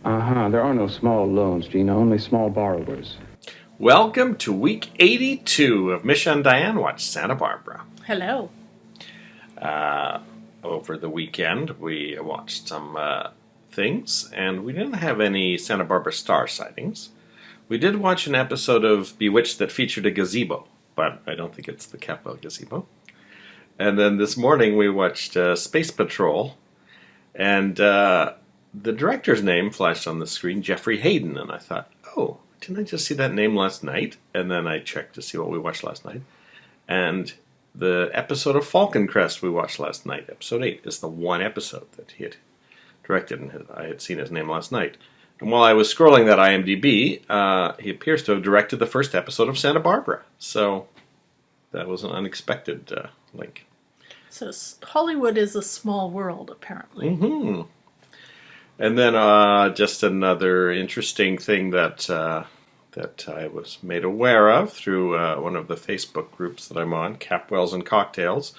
Uh-huh. There are no small loans, Gina, only small borrowers. Welcome to week 82 of Misha and Dianne Watch Santa Barbara. Hello. Over the weekend, we watched some things, and we didn't have any Santa Barbara star sightings. We did watch an episode of Bewitched that featured a gazebo, but I don't think it's the Capwell gazebo. And then this morning we watched Space Patrol, and the director's name flashed on the screen, Jeffrey Hayden, and I thought, oh, didn't I just see that name last night? And then I checked to see what we watched last night. And the episode of Falcon Crest we watched last night, episode 8, is the one episode that he had directed, and I had seen his name last night. And while I was scrolling that IMDb, he appears to have directed the first episode of Santa Barbara. So that was an unexpected link. So Hollywood is a small world, apparently. Mm-hmm. And then just another interesting thing that I was made aware of through one of the Facebook groups that I'm on, Capwells and Cocktails.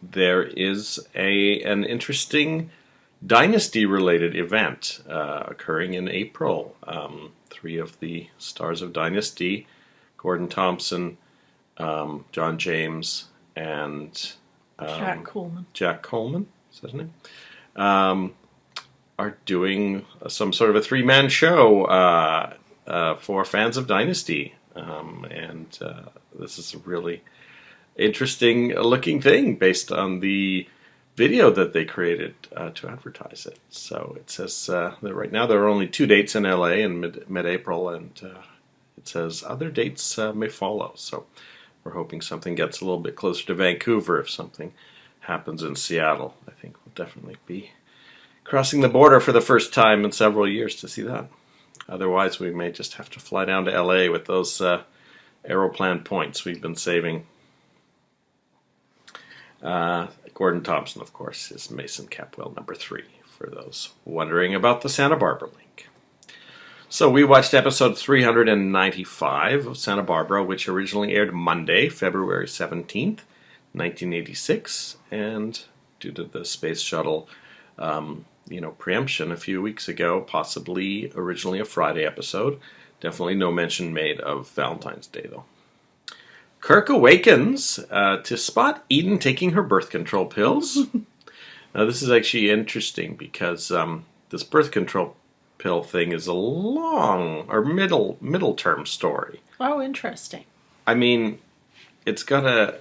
There is an interesting Dynasty-related event occurring in April. 3 of the stars of Dynasty, Gordon Thompson, John James, and Jack Coleman, is that his name? Are doing some sort of a 3-man show for fans of Dynasty. And this is a really interesting looking thing based on the video that they created to advertise it. So it says that right now there are only 2 dates in LA in mid-April, and it says other dates may follow. So we're hoping something gets a little bit closer to Vancouver. If something happens in Seattle, I think we'll definitely be crossing the border for the first time in several years to see that. Otherwise, we may just have to fly down to LA with those Aeroplan points we've been saving. Gordon Thompson, of course, is Mason Capwell number 3, for those wondering about the Santa Barbara link. So we watched episode 395 of Santa Barbara, which originally aired Monday, February 17th, 1986, and due to the space shuttle preemption a few weeks ago, possibly originally a Friday episode. Definitely no mention made of Valentine's Day, though. Kirk awakens to spot Eden taking her birth control pills. Now, this is actually interesting because this birth control pill thing is a long or middle term story. Oh, interesting. I mean, it's got to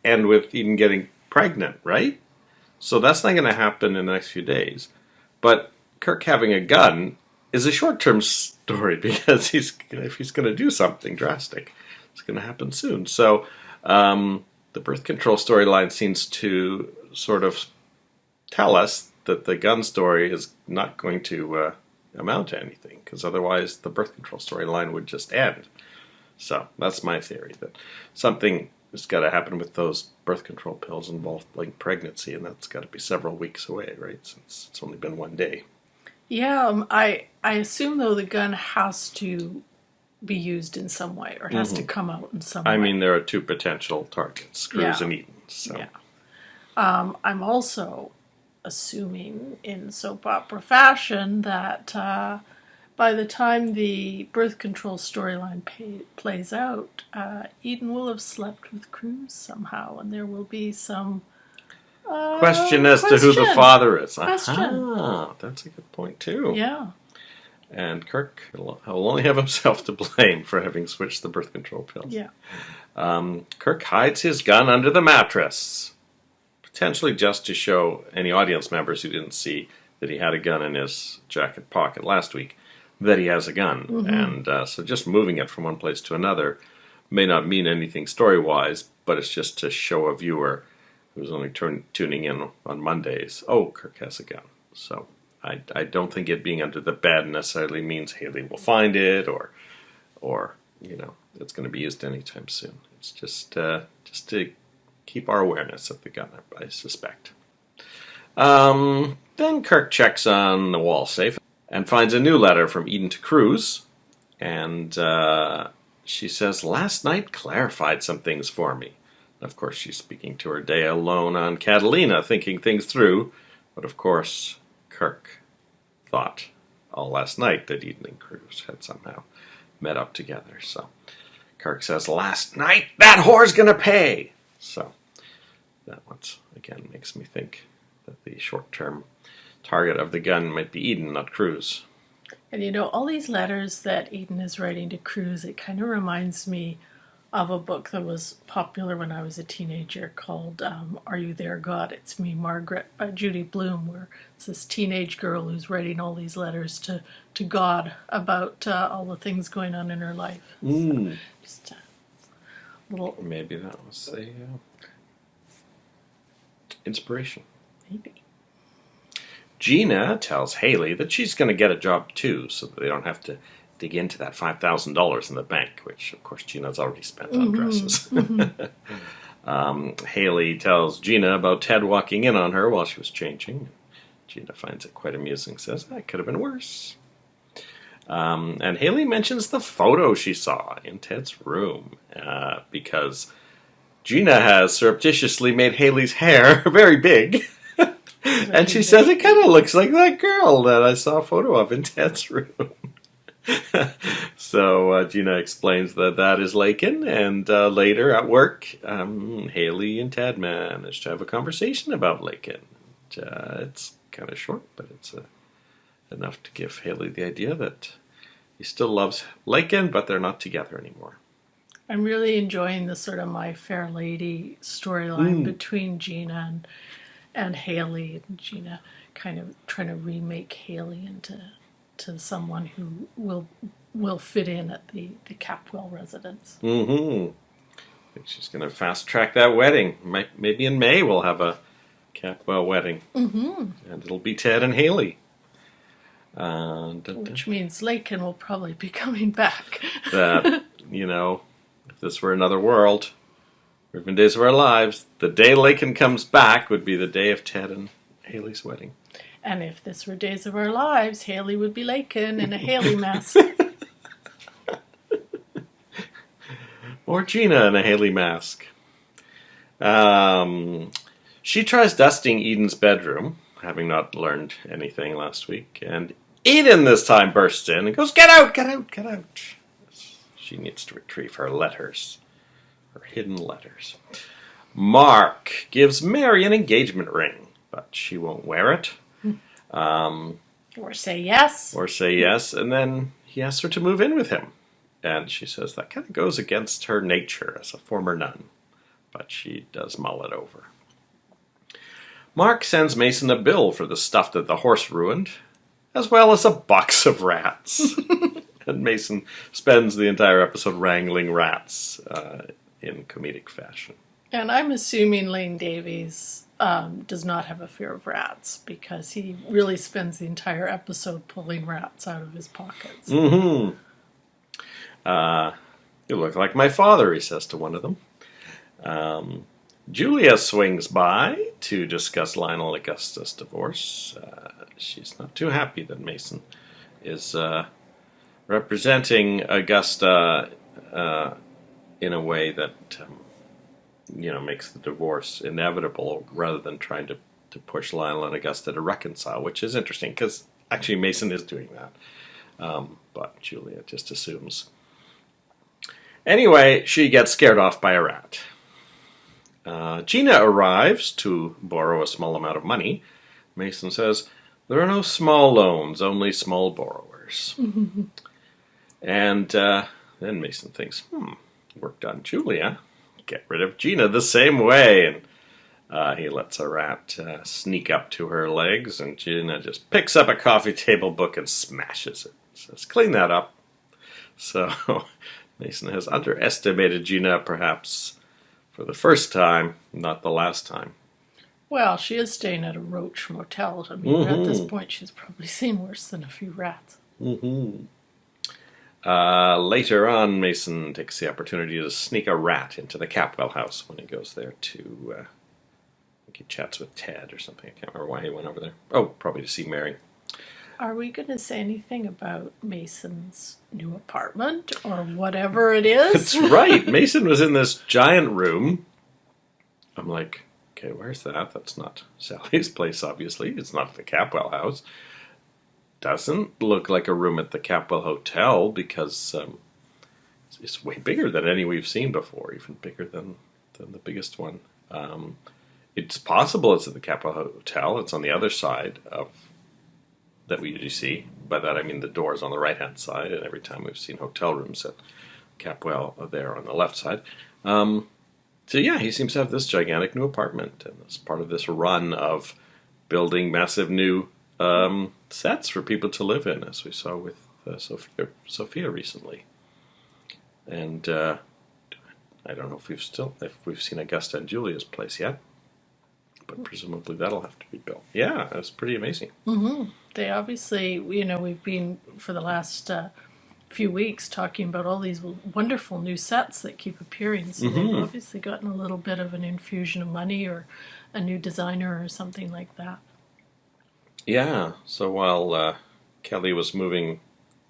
end with Eden getting pregnant, right? So that's not going to happen in the next few days. But Kirk having a gun is a short-term story because if he's going to do something drastic, it's going to happen soon. So the birth control storyline seems to sort of tell us that the gun story is not going to amount to anything, because otherwise the birth control storyline would just end. So that's my theory, that something has got to happen with those birth control pills involving pregnancy, and that's got to be several weeks away, right? Since it's only been 1 day. Yeah, I assume, though, the gun has to be used in some way, or has to come out in some way. I mean, there are 2 potential targets, Cruz and Eden. So. Yeah. I'm also assuming, in soap opera fashion, that by the time the birth control storyline plays out, Eden will have slept with Cruz somehow, and there will be some question as to who the father is. Question. That's a good point, too. Yeah. And Kirk will only have himself to blame for having switched the birth control pills. Yeah. Kirk hides his gun under the mattress, potentially just to show any audience members who didn't see that he had a gun in his jacket pocket last week that he has a gun. And so just moving it from one place to another may not mean anything story-wise, but it's just to show a viewer who's only tuning in on Mondays, oh, Kirk has a gun. So I don't think it being under the bed necessarily means Haley will find it or it's going to be used anytime soon. It's just to keep our awareness of the gun, I suspect. Then Kirk checks on the wall safe and finds a new letter from Eden to Cruz, and she says, "Last night clarified some things for me." Of course, she's speaking to her day alone on Catalina, thinking things through. But of course, Kirk thought all last night that Eden and Cruz had somehow met up together. So Kirk says, last night, that whore's going to pay. So that once again makes me think that the short-term target of the gun might be Eden, not Cruz. And all these letters that Eden is writing to Cruz, it kind of reminds me of a book that was popular when I was a teenager called Are You There, God? It's Me, Margaret, by Judy Blume, where it's this teenage girl who's writing all these letters to God about all the things going on in her life. So just a little... Maybe that was a inspiration. Maybe. Gina tells Haley that she's going to get a job too, so that they don't have to dig into that $5,000 in the bank, which of course Gina's already spent on dresses. Haley tells Gina about Ted walking in on her while she was changing. Gina finds it quite amusing, says, that could have been worse. And Haley mentions the photo she saw in Ted's room, because Gina has surreptitiously made Haley's hair very big. And she says it kind of looks like that girl that I saw a photo of in Ted's room. So Gina explains that is Lakin, and later at work, Haley and Ted manage to have a conversation about Lakin. It's kind of short, but it's enough to give Haley the idea that he still loves Lakin, but they're not together anymore. I'm really enjoying the sort of My Fair Lady storyline between Gina and Haley, and Gina kind of trying to remake Haley into someone who will fit in at the Capwell residence. I think she's going to fast track that wedding. Maybe in May we'll have a Capwell wedding, and it'll be Ted and Haley. Which means Lakin will probably be coming back. That, if this were another world, or even Days of Our Lives, the day Lakin comes back would be the day of Ted and Haley's wedding. And if this were Days of Our Lives, Haley would be Lakin in a Haley mask. Or Gina in a Haley mask. She tries dusting Eden's bedroom, having not learned anything last week, and Eden this time bursts in and goes, "Get out, get out, get out." She needs to retrieve her letters. Her hidden letters. Mark gives Mary an engagement ring, but she won't wear it. Or say yes. Or say yes, and then he asks her to move in with him. And she says that kind of goes against her nature as a former nun, but she does mull it over. Mark sends Mason a bill for the stuff that the horse ruined, as well as a box of rats. And Mason spends the entire episode wrangling rats in comedic fashion. And I'm assuming Lane Davies does not have a fear of rats, because he really spends the entire episode pulling rats out of his pockets. You look like my father, he says to one of them. Julia swings by to discuss Lionel Augusta's divorce. She's not too happy that Mason is representing Augusta in a way that makes the divorce inevitable, rather than trying to push Lionel and Augusta to reconcile, which is interesting because actually Mason is doing that, but Julia just assumes. Anyway, she gets scared off by a rat. Gina arrives to borrow a small amount of money. Mason says, "There are no small loans, only small borrowers." And then Mason thinks, work done, Julia. Get rid of Gina the same way. And he lets a rat sneak up to her legs, and Gina just picks up a coffee table book and smashes it. Says, "Clean that up." So Mason has underestimated Gina, perhaps for the first time, not the last time. Well, she is staying at a roach motel. I mean, at this point, she's probably seen worse than a few rats. Later on, Mason takes the opportunity to sneak a rat into the Capwell house when he goes there to, I think he chats with Ted or something. I can't remember why he went over there. Oh, probably to see Mary. Are we going to say anything about Mason's new apartment or whatever it is? That's right. Mason was in this giant room. I'm like, okay, where's that? That's not Sally's place, obviously. It's not the Capwell house. doesn't look like a room at the Capwell Hotel because it's way bigger than any we've seen before, even bigger than the biggest one. It's possible it's at the Capwell Hotel. It's on the other side of that we usually see. By that I mean the door's on the right-hand side, and every time we've seen hotel rooms at Capwell, they're on the left side. So yeah, he seems to have this gigantic new apartment, and it's part of this run of building massive new sets for people to live in, as we saw with Sophia recently. And I don't know if we've seen Augusta and Julia's place yet, but presumably that'll have to be built. Yeah, that's pretty amazing. Mm-hmm. They obviously, we've been for the last few weeks talking about all these wonderful new sets that keep appearing. So they've obviously gotten a little bit of an infusion of money or a new designer or something like that. Yeah, so while Kelly was moving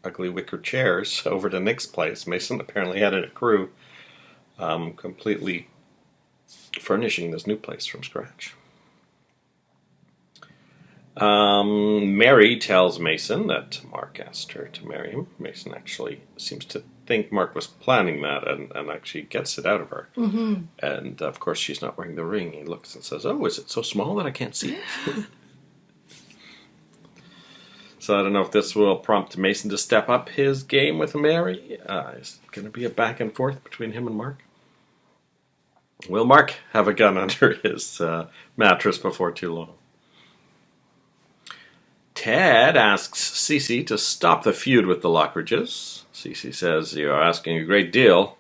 ugly wicker chairs over to Nick's place, Mason apparently had a crew completely furnishing this new place from scratch. Mary tells Mason that Mark asked her to marry him. Mason actually seems to think Mark was planning that and actually gets it out of her. Mm-hmm. And of course she's not wearing the ring. He looks and says, "Oh, is it so small that I can't see it?" So I don't know if this will prompt Mason to step up his game with Mary. Is it going to be a back and forth between him and Mark? Will Mark have a gun under his mattress before too long? Ted asks Cece to stop the feud with the Lockridges. Cece says, "You are asking a great deal."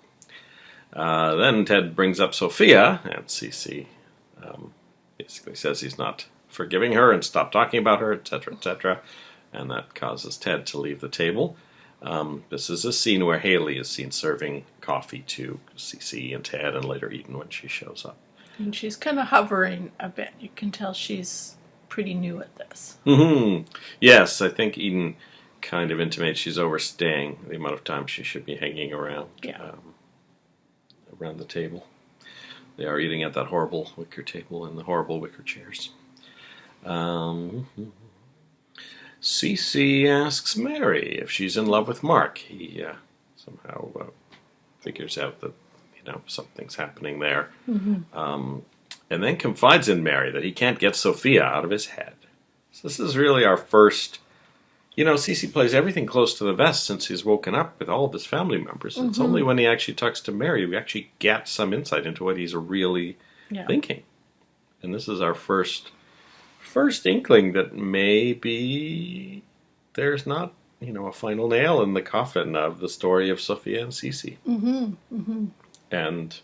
Then Ted brings up Sophia, and Cece basically says he's not forgiving her and stop talking about her, etc., etc., and that causes Ted to leave the table. This is a scene where Haley is seen serving coffee to Cece and Ted, and later Eden when she shows up. And she's kind of hovering a bit. You can tell she's pretty new at this. Mm-hmm. Yes, I think Eden kind of intimates she's overstaying the amount of time she should be hanging around around the table. They are eating at that horrible wicker table and the horrible wicker chairs. Cece asks Mary if she's in love with Mark. He somehow figures out that something's happening there. Mm-hmm. And then confides in Mary that he can't get Sophia out of his head. So this is really our first... Cece plays everything close to the vest since he's woken up with all of his family members. Mm-hmm. It's only when he actually talks to Mary we actually get some insight into what he's really thinking. And this is our first inkling that maybe there's not, a final nail in the coffin of the story of Sophia and Cece. Mm-hmm. Mm-hmm. And,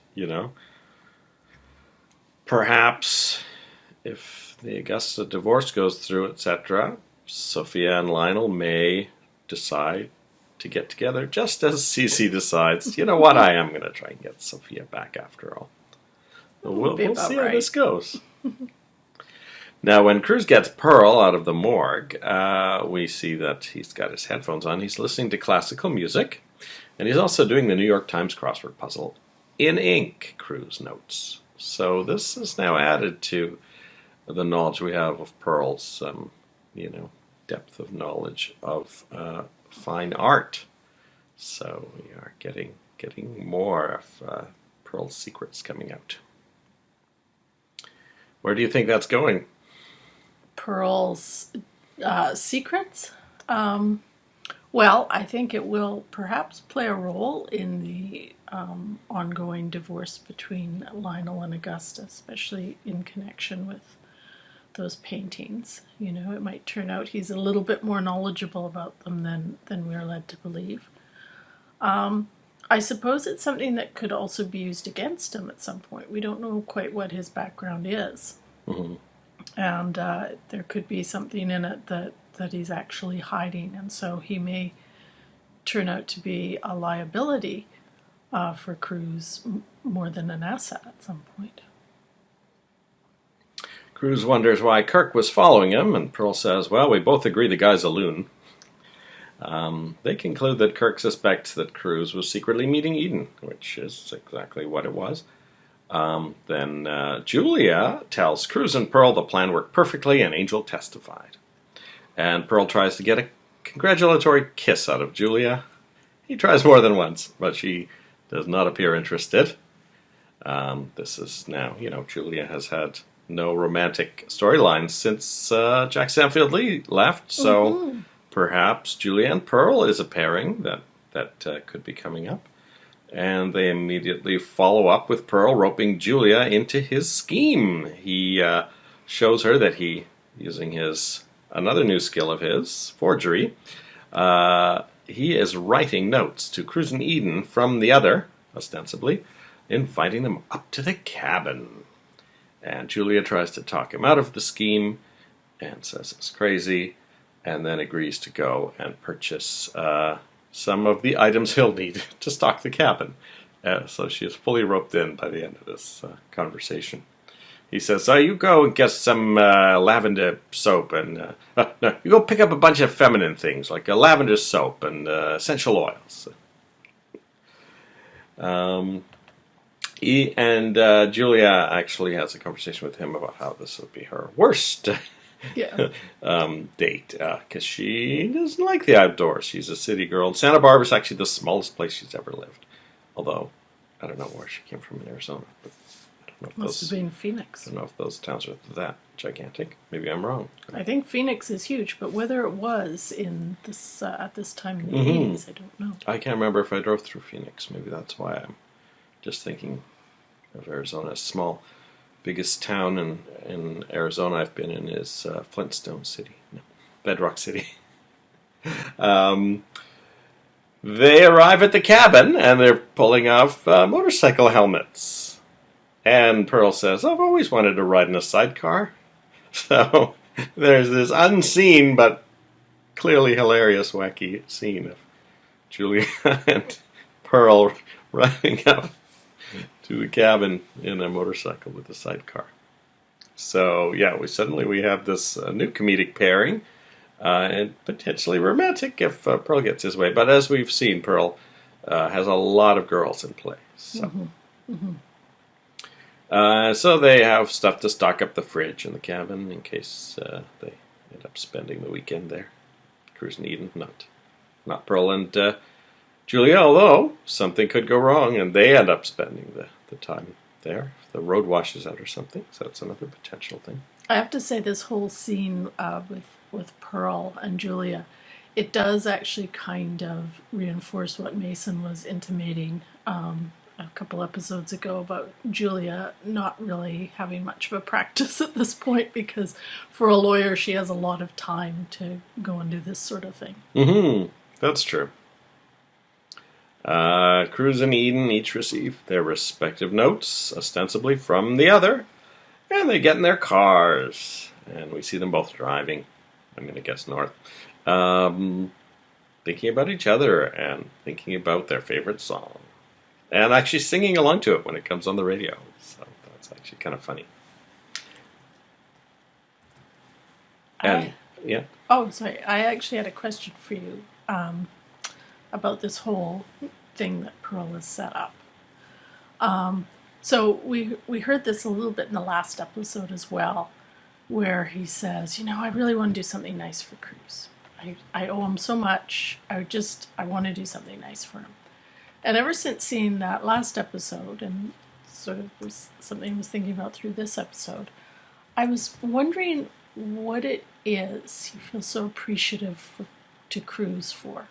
perhaps if the Augusta divorce goes through, etc., Sophia and Lionel may decide to get together just as Cece decides, what, I am going to try and get Sophia back after all. We'll see how this goes. Now, when Cruz gets Pearl out of the morgue, we see that he's got his headphones on. He's listening to classical music, and he's also doing the New York Times crossword puzzle in ink, Cruz notes. So this is now added to the knowledge we have of Pearl's, depth of knowledge of fine art. So we are getting more of Pearl's secrets coming out. Where do you think that's going? Pearl's secrets? Well, I think it will perhaps play a role in the ongoing divorce between Lionel and Augusta, especially in connection with those paintings. It might turn out he's a little bit more knowledgeable about them than we're led to believe. I suppose it's something that could also be used against him at some point. We don't know quite what his background is. Mm-hmm. And there could be something in it that he's actually hiding, and so he may turn out to be a liability for Cruz more than an asset at some point. Cruz wonders why Kirk was following him, and Pearl says, well, we both agree the guy's a loon. They conclude that Kirk suspects that Cruz was secretly meeting Eden, which is exactly what it was. Then Julia tells Cruz and Pearl the plan worked perfectly, and Angel testified. And Pearl tries to get a congratulatory kiss out of Julia. He tries more than once, but she does not appear interested. This is now, Julia has had no romantic storylines since Jack Sanfield Lee left, so perhaps Julia and Pearl is a pairing that could be coming up. And they immediately follow up with Pearl roping Julia into his scheme. He shows her that using another new skill of his, forgery, he is writing notes to Cruz and Eden from the other, ostensibly, inviting them up to the cabin. And Julia tries to talk him out of the scheme and says it's crazy, and then agrees to go and purchase some of the items he'll need to stock the cabin. So she is fully roped in by the end of this conversation. He says, you go and get some lavender soap, and no, you go pick up a bunch of feminine things, like a lavender soap and essential oils. Julia actually has a conversation with him about how this would be her worst date, because she doesn't like the outdoors. She's a city girl. Santa Barbara's actually the smallest place she's ever lived. Although, I don't know where she came from in Arizona. But I don't know if Must have been Phoenix. I don't know if those towns are that gigantic. Maybe I'm wrong. I think Phoenix is huge, but whether it was in this at this time in the 80s, I don't know. I can't remember if I drove through Phoenix. Maybe that's why I'm just thinking of Arizona as small. Biggest town in Arizona I've been in is Flintstone City. No, Bedrock City. They arrive at the cabin, and they're pulling off motorcycle helmets. And Pearl says, I've always wanted to ride in a sidecar. So there's this unseen but clearly hilarious, wacky scene of Julia and Pearl riding up to the cabin in a motorcycle with a sidecar. So, yeah, we have this new comedic pairing, and potentially romantic if Pearl gets his way. But as we've seen, Pearl has a lot of girls in play. So. So they have stuff to stock up the fridge in the cabin in case they end up spending the weekend there. Cruz and Eden, not Pearl and Julia, although something could go wrong and they end up spending the time there. If the road washes out or something, so that's another potential thing. I have to say this whole scene with Pearl and Julia, it does actually kind of reinforce what Mason was intimating a couple episodes ago about Julia not really having much of a practice at this point, because for a lawyer she has a lot of time to go and do this sort of thing. That's true. Cruz and Eden each receive their respective notes, ostensibly from the other, and they get in their cars, and we see them both driving, I'm going to guess north, thinking about each other and thinking about their favorite song, and actually singing along to it when it comes on the radio, so that's actually kind of funny. Yeah. Oh, sorry. I actually had a question for you about this whole thing that Pearl has set up. So we heard this a little bit in the last episode as well, where he says, I really want to do something nice for Cruz. I owe him so much. I want to do something nice for him. And ever since seeing that last episode, and sort of was something I was thinking about through this episode, I was wondering what it is he feels so appreciative to Cruz for.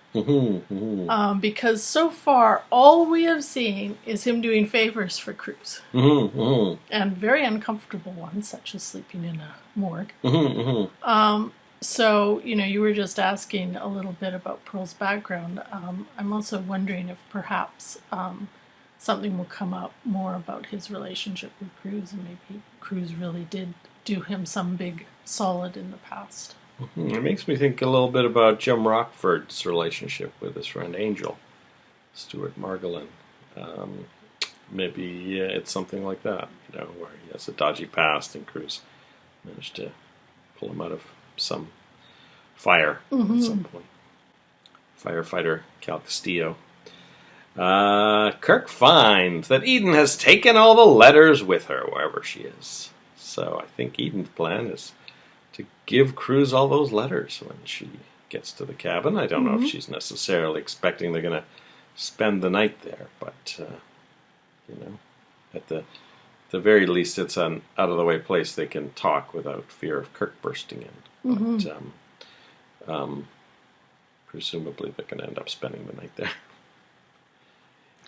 Because so far, all we have seen is him doing favors for Cruz. And very uncomfortable ones, such as sleeping in a morgue. So, you were just asking a little bit about Pearl's background. I'm also wondering if perhaps something will come up more about his relationship with Cruz, and maybe Cruz really did do him some big solid in the past. It makes me think a little bit about Jim Rockford's relationship with his friend Angel, Stuart Margolin. Maybe it's something like that, where he has a dodgy past and Cruz managed to pull him out of some fire at some point. Firefighter Cal Castillo. Kirk finds that Eden has taken all the letters with her wherever she is. So I think Eden's plan is to give Cruz all those letters when she gets to the cabin. I don't know if she's necessarily expecting they're going to spend the night there, but at the very least, it's an out-of-the-way place they can talk without fear of Kirk bursting in. But presumably they're going to end up spending the night there.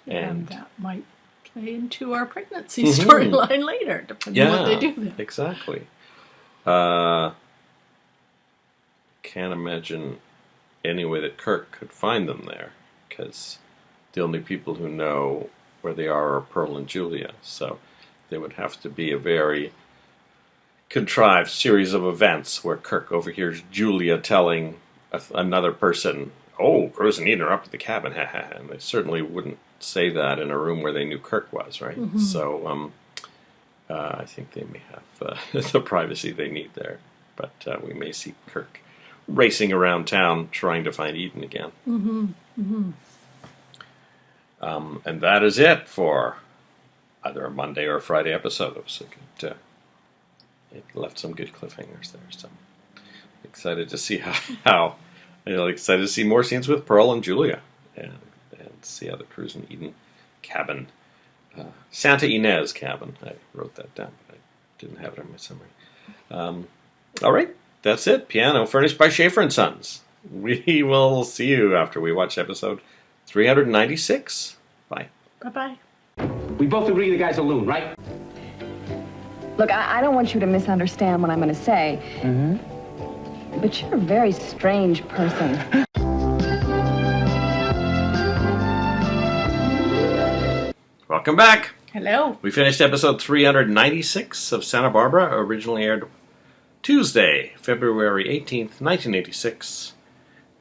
And that might play into our pregnancy storyline later, depending on what they do there. Exactly. Can't imagine any way that Kirk could find them there, because the only people who know where they are Pearl and Julia, so there would have to be a very contrived series of events where Kirk overhears Julia telling another person, "Oh, Cruz and Eden are up at the cabin," and they certainly wouldn't say that in a room where they knew Kirk was, right? So I think they may have the privacy they need there, but we may see Kirk racing around town trying to find Eden again. And that is it for either a Monday or a Friday episode. It was it left some good cliffhangers there. So excited to see how excited to see more scenes with Pearl and Julia, and see how the Cruz and Eden cabin, Santa Ynez cabin. I wrote that down, but I didn't have it in my summary. All right, that's it. Piano furnished by Schaefer and Sons. We will see you after we watch episode 396. Bye. Bye-bye. We both agree the guy's a loon, right? Look, I don't want you to misunderstand what I'm going to say. But you're a very strange person. Welcome back. Hello. We finished episode 396 of Santa Barbara, originally aired Tuesday, February 18th, 1986.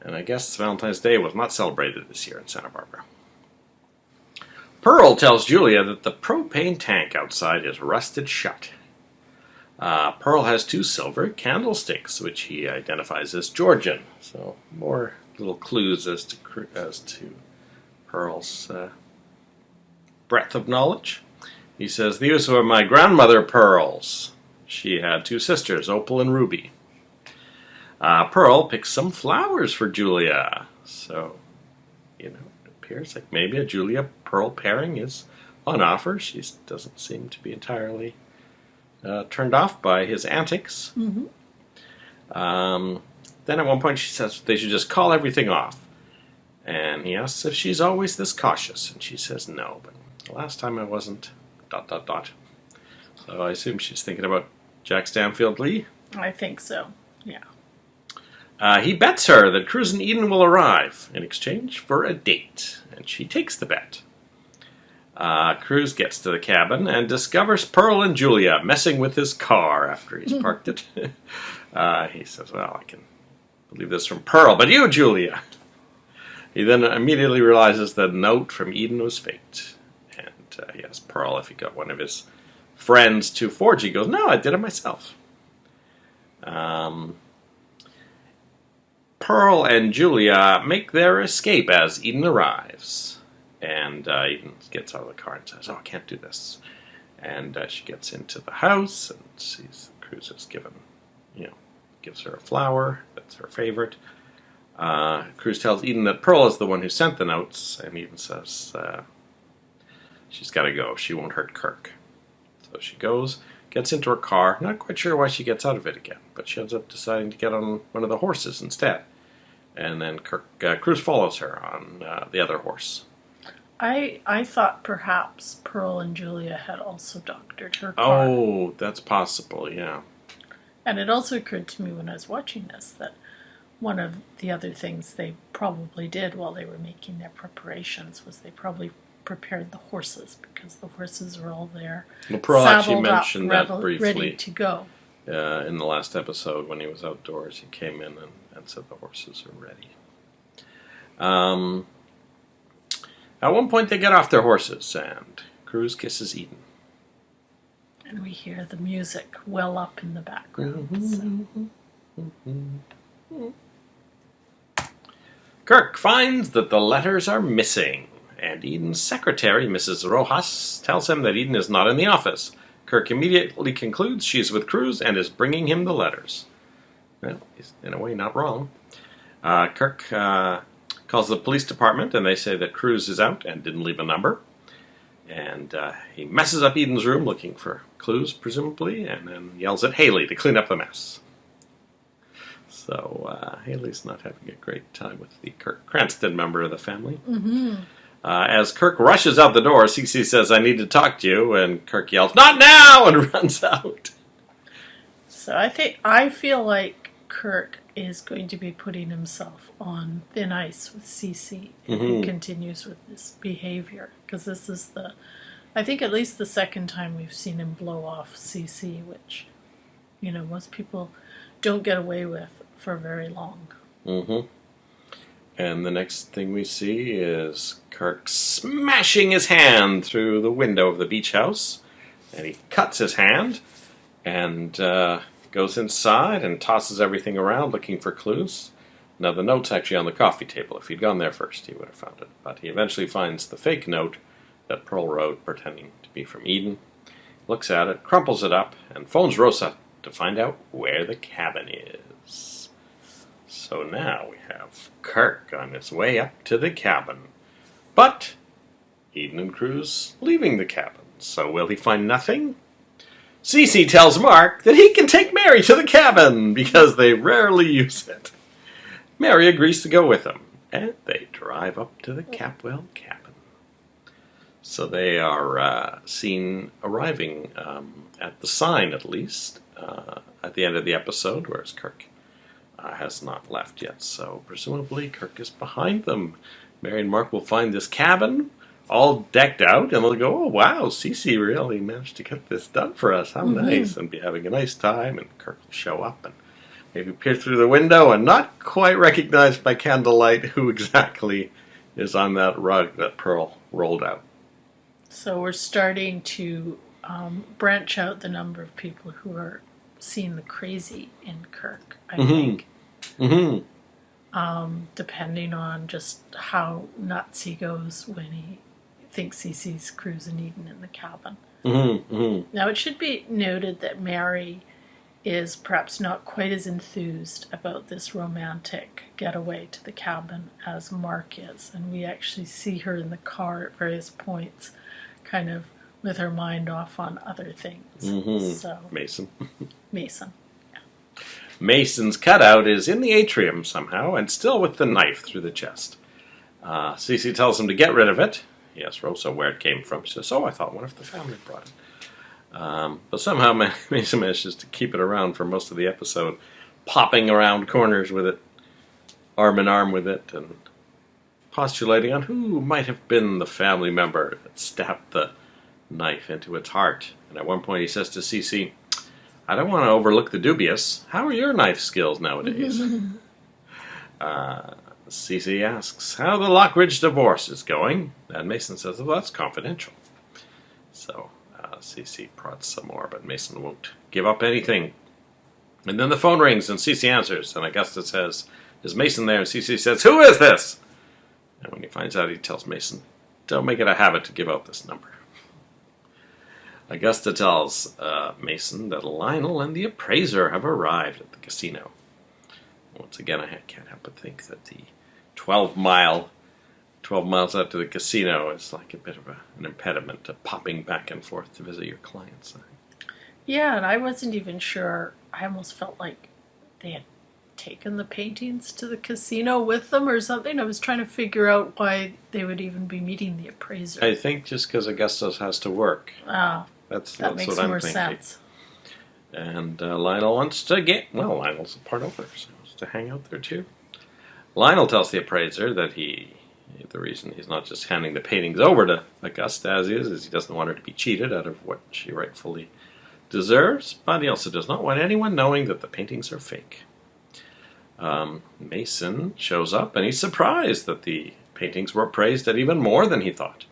And I guess Valentine's Day was not celebrated this year in Santa Barbara. Pearl tells Julia that the propane tank outside is rusted shut. Pearl has 2 silver candlesticks, which he identifies as Georgian. So more little clues as to Pearl's breadth of knowledge. He says, "These were my grandmother Pearl's. She had 2 sisters, Opal and Ruby." Pearl picks some flowers for Julia. So, it appears like maybe a Julia-Pearl pairing is on offer. She doesn't seem to be entirely turned off by his antics. Then at one point she says they should just call everything off. And he asks if she's always this cautious. And she says no, but the last time I wasn't... ... So I assume she's thinking about Jack Stanfield Lee. I think so, yeah. He bets her that Cruz and Eden will arrive in exchange for a date, and she takes the bet. Cruz gets to the cabin and discovers Pearl and Julia messing with his car after he's parked it. He says, "Well, I can believe this from Pearl, but you, Julia." He then immediately realizes the note from Eden was faked. And he asks Pearl if he got one of his friends to forge. He goes, "No, I did it myself." Pearl and Julia make their escape as Eden arrives. And Eden gets out of the car and says, "Oh, I can't do this." And she gets into the house and sees Cruz has gives her a flower. That's her favorite. Cruz tells Eden that Pearl is the one who sent the notes, and Eden says she's got to go. She won't hurt Kirk. So she goes, gets into her car. Not quite sure why she gets out of it again, but she ends up deciding to get on one of the horses instead. And then Cruz follows her on the other horse. I thought perhaps Pearl and Julia had also doctored her car. Oh, that's possible, yeah. And it also occurred to me when I was watching this that one of the other things they probably did while they were making their preparations was they probably prepared the horses, because the horses are all there, well, Pearl actually saddled mentioned up, that briefly. ready to go. In the last episode when he was outdoors, he came in and said the horses are ready. At one point they get off their horses and Cruz kisses Eden. And we hear the music well up in the background. Kirk finds that the letters are missing, and Eden's secretary, Mrs. Rojas, tells him that Eden is not in the office. Kirk immediately concludes she's with Cruz and is bringing him the letters. Well, he's in a way not wrong. Kirk calls the police department, and they say that Cruz is out and didn't leave a number. And he messes up Eden's room looking for clues, presumably, and then yells at Haley to clean up the mess. So Haley's not having a great time with the Kirk Cranston member of the family. Mm-hmm. As Kirk rushes out the door, Cece says, "I need to talk to you," and Kirk yells, "Not now!" and runs out. So I feel like Kirk is going to be putting himself on thin ice with CC if he continues with this behavior, because this is I think at least the second time we've seen him blow off CC, which, most people don't get away with for very long. Mm-hmm. And the next thing we see is Kirk smashing his hand through the window of the beach house, and he cuts his hand and goes inside and tosses everything around looking for clues. Now, the note's actually on the coffee table. If he'd gone there first, he would have found it. But he eventually finds the fake note that Pearl wrote, pretending to be from Eden, looks at it, crumples it up, and phones Rosa to find out where the cabin is. So now we have Kirk on his way up to the cabin. But Eden and Cruz leaving the cabin. So will he find nothing? Cece tells Mark that he can take Mary to the cabin because they rarely use it. Mary agrees to go with him, and they drive up to the Capwell cabin. So they are seen arriving at the sign, at least, at the end of the episode, whereas Kirk has not left yet. So presumably Kirk is behind them. Mary and Mark will find this cabin all decked out, and they'll go, "Oh, wow, Cece really managed to get this done for us. How nice," and be having a nice time, and Kirk will show up and maybe peer through the window and not quite recognize by candlelight who exactly is on that rug that Pearl rolled out. So we're starting to branch out the number of people who are seeing the crazy in Kirk, I think. Mm-hmm. Depending on just how nuts he goes when he thinks he sees Cruz and Eden in the cabin. Now, it should be noted that Mary is perhaps not quite as enthused about this romantic getaway to the cabin as Mark is. And we actually see her in the car at various points, kind of with her mind off on other things. So Mason. Mason. Mason's cutout is in the atrium somehow, and still with the knife through the chest. Cece tells him to get rid of it. He asks Rosa where it came from. She says, "Oh, I thought one of the family brought it." But somehow Mason manages to keep it around for most of the episode, popping around corners with it, arm in arm with it, and postulating on who might have been the family member that stabbed the knife into its heart. And at one point he says to Cece, "I don't want to overlook the dubious. How are your knife skills nowadays?" Cece asks how the Lockridge divorce is going, and Mason says, "Well, that's confidential." So Cece prods some more, but Mason won't give up anything. And then the phone rings, and Cece answers, and Augusta says, "Is Mason there?" And Cece says, "Who is this?" And when he finds out, he tells Mason, "Don't make it a habit to give out this number." Augusta tells Mason that Lionel and the appraiser have arrived at the casino. Once again, I can't help but think that the 12 miles out to the casino is like a bit of an impediment to popping back and forth to visit your clients. Yeah, and I wasn't even sure. I almost felt like they had taken the paintings to the casino with them or something. I was trying to figure out why they would even be meeting the appraiser. I think just because Augusta has to work. That's makes what I'm more thinking. sense. And Lionel wants to Lionel's a part owner, so he wants to hang out there too. Lionel tells the appraiser that the reason he's not just handing the paintings over to Augusta as is he doesn't want her to be cheated out of what she rightfully deserves, but he also does not want anyone knowing that the paintings are fake. Mason shows up, and he's surprised that the paintings were appraised at even more than he thought.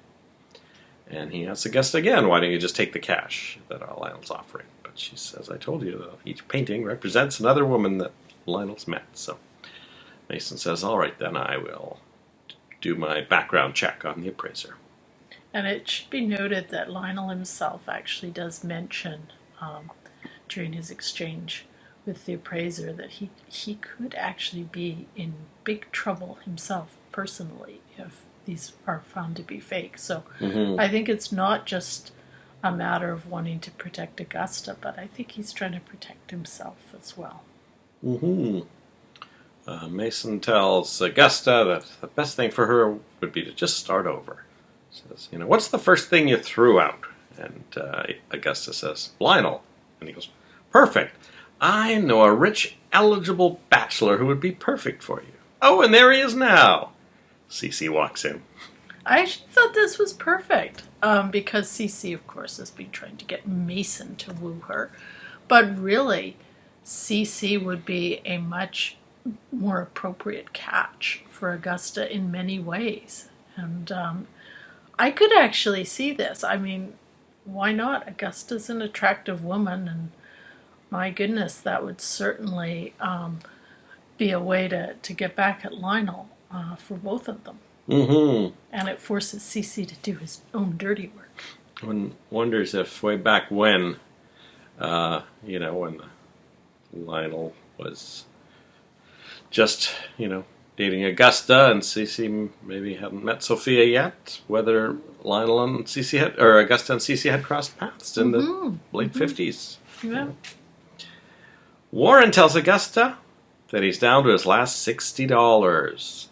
And he asks Augusta again, "Why don't you just take the cash that Lionel's offering?" But she says, "I told you that each painting represents another woman that Lionel's met." So Mason says, "All right, then I will do my background check on the appraiser." And it should be noted that Lionel himself actually does mention during his exchange with the appraiser that he could actually be in big trouble himself personally if these are found to be fake. So I think it's not just a matter of wanting to protect Augusta, but I think he's trying to protect himself as well. Mason tells Augusta that the best thing for her would be to just start over. Says, what's the first thing you threw out? And Augusta says, Lionel. And he goes, perfect. I know a rich, eligible bachelor who would be perfect for you. Oh, and there he is now. Cece walks in. I actually thought this was perfect because Cece, of course, has been trying to get Mason to woo her. But really, Cece would be a much more appropriate catch for Augusta in many ways. And I could actually see this. I mean, why not? Augusta's an attractive woman, and my goodness, that would certainly be a way to get back at Lionel for both of them. And it forces Cece to do his own dirty work. One wonders if way back when, when Lionel was just, dating Augusta and Cece maybe hadn't met Sophia yet, whether Lionel and Cece or Augusta and Cece had crossed paths in the late 50s. Yeah. Warren tells Augusta that he's down to his last $60.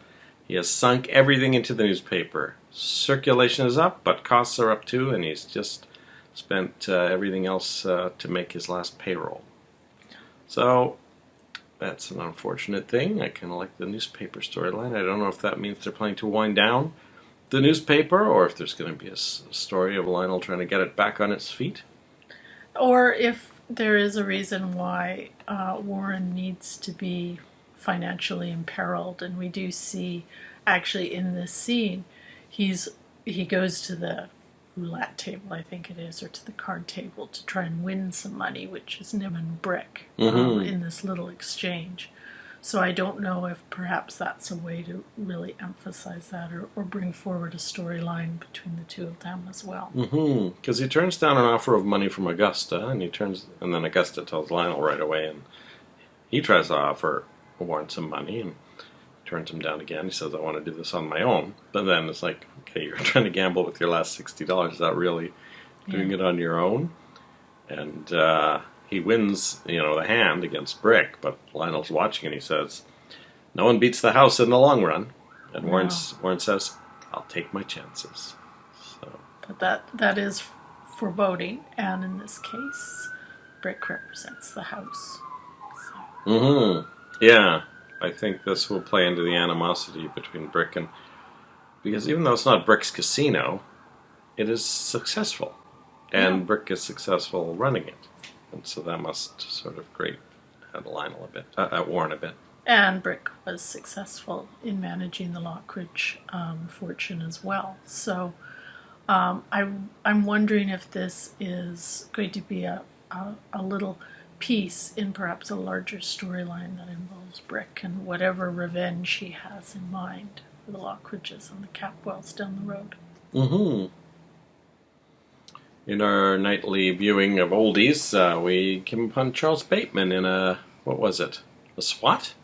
He has sunk everything into the newspaper. Circulation is up, but costs are up too, and he's just spent everything else to make his last payroll. So that's an unfortunate thing. I kind of like the newspaper storyline. I don't know if that means they're planning to wind down the newspaper, or if there's going to be a story of Lionel trying to get it back on its feet. Or if there is a reason why Warren needs to be financially imperiled, and we do see actually in this scene he goes to the roulette table, I think it is, or to the card table to try and win some money, which is Nim and Brick in this little exchange. So I don't know if perhaps that's a way to really emphasize that or bring forward a storyline between the two of them as well. Because he turns down an offer of money from Augusta, and then Augusta tells Lionel right away, and he tries to offer Warren some money, and turns him down again. He says, I want to do this on my own. But then it's like, okay, you're trying to gamble with your last $60. Is that really doing it on your own? And he wins, the hand against Brick, but Lionel's watching and he says, no one beats the house in the long run. And Warren says, I'll take my chances. So. But that is foreboding, and in this case, Brick represents the house. So. Yeah. I think this will play into the animosity between Brick and... Because even though it's not Brick's casino, it is successful. And Brick is successful running it. And so that must sort of grate at Lionel a bit, at Warren a bit. And Brick was successful in managing the Lockridge fortune as well. So I'm wondering if this is going to be a little piece in perhaps a larger storyline that involves Brick and whatever revenge she has in mind for the Lockridges and the Capwells down the road. In our nightly viewing of oldies, we came upon Charles Bateman in a SWAT?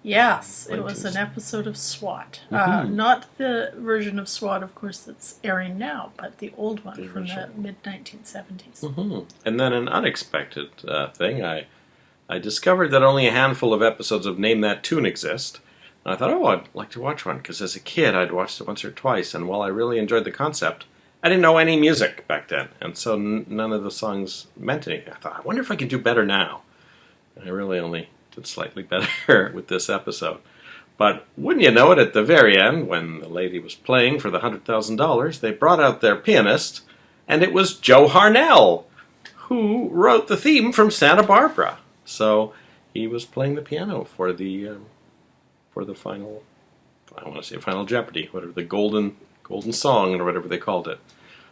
Yes, it was an episode of SWAT. Not the version of SWAT, of course, that's airing now, but the old one from the mid-1970s. And then an unexpected thing, I discovered that only a handful of episodes of Name That Tune exist. And I thought, I'd like to watch one, because as a kid I'd watched it once or twice, and while I really enjoyed the concept, I didn't know any music back then, and so none of the songs meant anything. I thought, I wonder if I can do better now. And I really only did slightly better with this episode. But wouldn't you know it, at the very end, when the lady was playing for the $100,000, they brought out their pianist, and it was Joe Harnell, who wrote the theme from Santa Barbara. So he was playing the piano for the final, I want to say Final Jeopardy, whatever, the golden song or whatever they called it.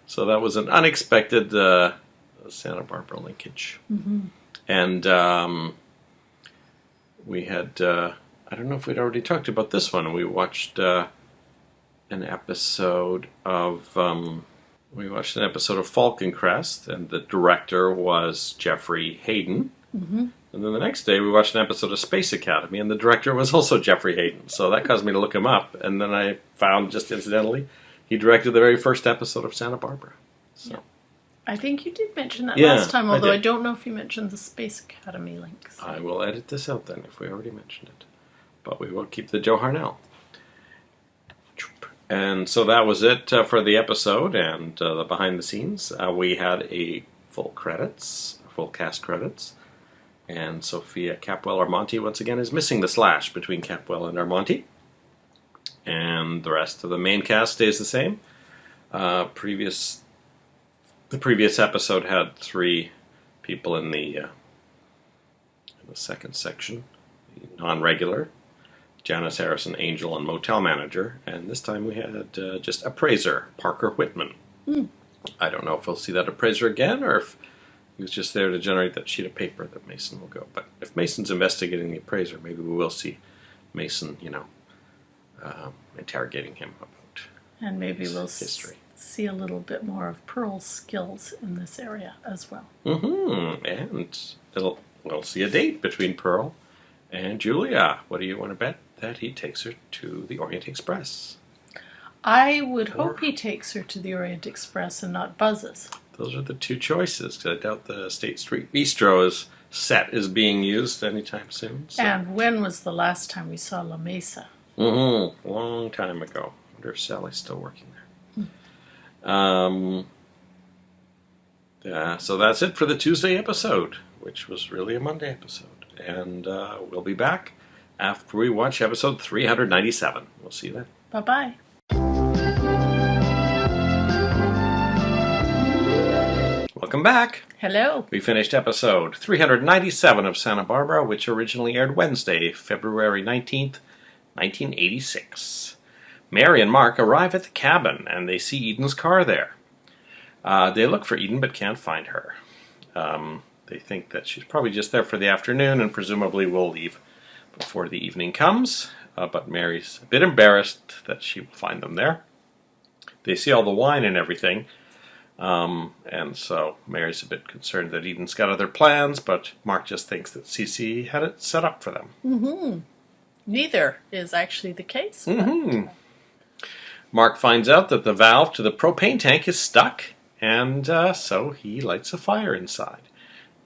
So that was an unexpected Santa Barbara linkage. And we had, I don't know if we'd already talked about this one. We watched an episode of Falcon Crest, and the director was Jeffrey Hayden. And then the next day we watched an episode of Space Academy, and the director was also Jeffrey Hayden. So that caused me to look him up, and then I found, just incidentally, he directed the very first episode of Santa Barbara. So. Yeah. I think you did mention that Yeah, last time, although I I did. don't know if you mentioned the Space Academy links. I will edit this out then if we already mentioned it. But we will keep the Joe Harnell. And so that was it for the episode and the behind the scenes. We had a full cast credits. And Sophia Capwell-Armonti once again is missing the slash between Capwell and Armonti. And the rest of the main cast stays the same. The previous episode had 3 people in the second section. The non-regular, Janice Harrison, Angel, and Motel Manager. And this time we had just Appraiser, Parker Whitman. I don't know if we'll see that Appraiser again, or if he was just there to generate that sheet of paper that Mason will go. But if Mason's investigating the Appraiser, maybe we will see Mason, interrogating him about And maybe we'll history. see a little bit more of Pearl's skills in this area as well. And we'll see a date between Pearl and Julia. What do you want to bet that he takes her to the Orient Express? I would hope he takes her to the Orient Express and not Buzz's. Those are the 2 choices, because I doubt the State Street Bistro set is being used anytime soon. So. And when was the last time we saw La Mesa? Long time ago. I wonder if Sally's still working there. So that's it for the Tuesday episode, which was really a Monday episode. And we'll be back after we watch episode 397. We'll see you then. Bye-bye. Welcome back. Hello. We finished episode 397 of Santa Barbara, which originally aired Wednesday, February 19th, 1986. Mary and Mark arrive at the cabin, and they see Eden's car there. They look for Eden, but can't find her. They think that she's probably just there for the afternoon, and presumably will leave before the evening comes. But Mary's a bit embarrassed that she will find them there. They see all the wine and everything, and so Mary's a bit concerned that Eden's got other plans, but Mark just thinks that Cece had it set up for them. Neither is actually the case. Mark finds out that the valve to the propane tank is stuck, and so he lights a fire inside.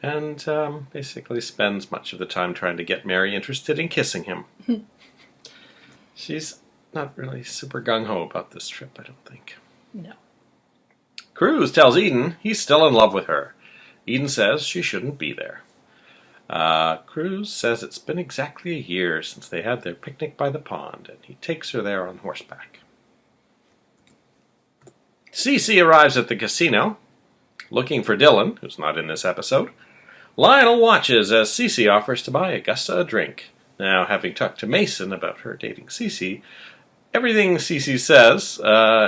And basically spends much of the time trying to get Mary interested in kissing him. She's not really super gung-ho about this trip, I don't think. No. Cruz tells Eden he's still in love with her. Eden says she shouldn't be there. Cruz says it's been exactly a year since they had their picnic by the pond, and he takes her there on horseback. Cece arrives at the casino, looking for Dylan, who's not in this episode. Lionel watches as Cece offers to buy Augusta a drink. Now, having talked to Mason about her dating Cece, everything Cece says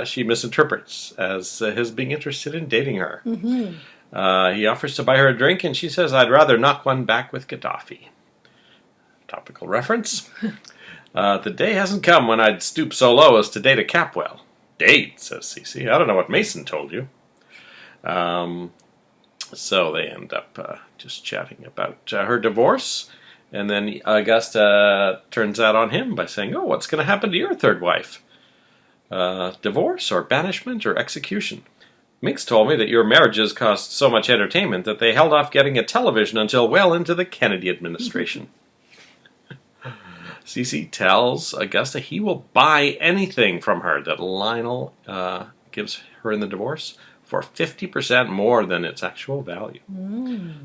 she misinterprets as his being interested in dating her. He offers to buy her a drink, and she says, "I'd rather knock one back with Gaddafi." Topical reference. The day hasn't come when I'd stoop so low as to date a Capwell. Date, says Cece. I don't know what Mason told you. So they end up just chatting about her divorce. And then Augusta turns that on him by saying, "Oh, what's going to happen to your third wife? Divorce or banishment or execution? Minx told me that your marriages cost so much entertainment that they held off getting a television until well into the Kennedy administration." Cece tells Augusta he will buy anything from her that Lionel gives her in the divorce for 50% more than its actual value.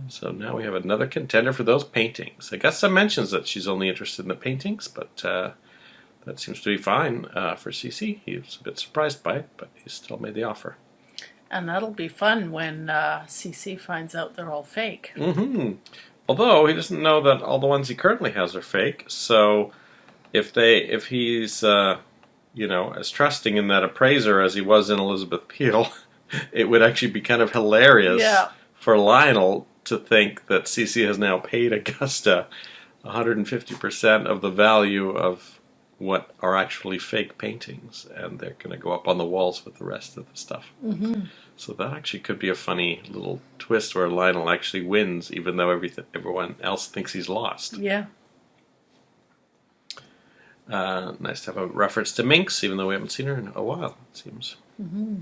So now we have another contender for those paintings. Augusta mentions that she's only interested in the paintings, but that seems to be fine for Cece. He was a bit surprised by it, but he still made the offer. And that'll be fun when Cece finds out they're all fake. Although he doesn't know that all the ones he currently has are fake. So if he's as trusting in that appraiser as he was in Elizabeth Peel, it would actually be kind of hilarious for Lionel to think that Cece has now paid Augusta 150% of the value of what are actually fake paintings, and they're going to go up on the walls with the rest of the stuff. Mm-hmm. So that actually could be a funny little twist where Lionel actually wins, even though everyone else thinks he's lost. Yeah. Nice to have a reference to Minx, even though we haven't seen her in a while, it seems. Mm-hmm.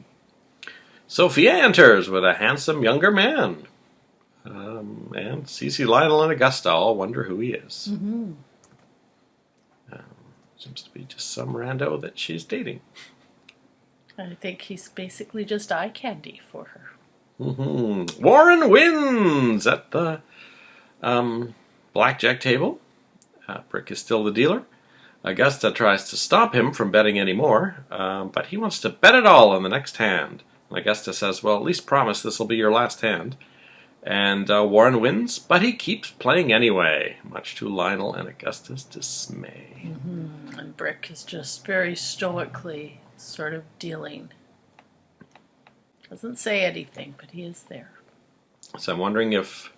Sophia enters with a handsome younger man. And Cece, Lionel, and Augusta all wonder who he is. Mm-hmm. Seems to be just some rando that she's dating. I think he's basically just eye candy for her. Mm-hmm. Warren wins at the blackjack table. Brick is still the dealer. Augusta tries to stop him from betting anymore, but he wants to bet it all on the next hand. And Augusta says, well, at least promise this will be your last hand. And Warren wins, but he keeps playing anyway, much to Lionel and Augusta's dismay. Mm-hmm. And Brick is just very stoically sort of dealing. Doesn't say anything, but he is there. So I'm wondering if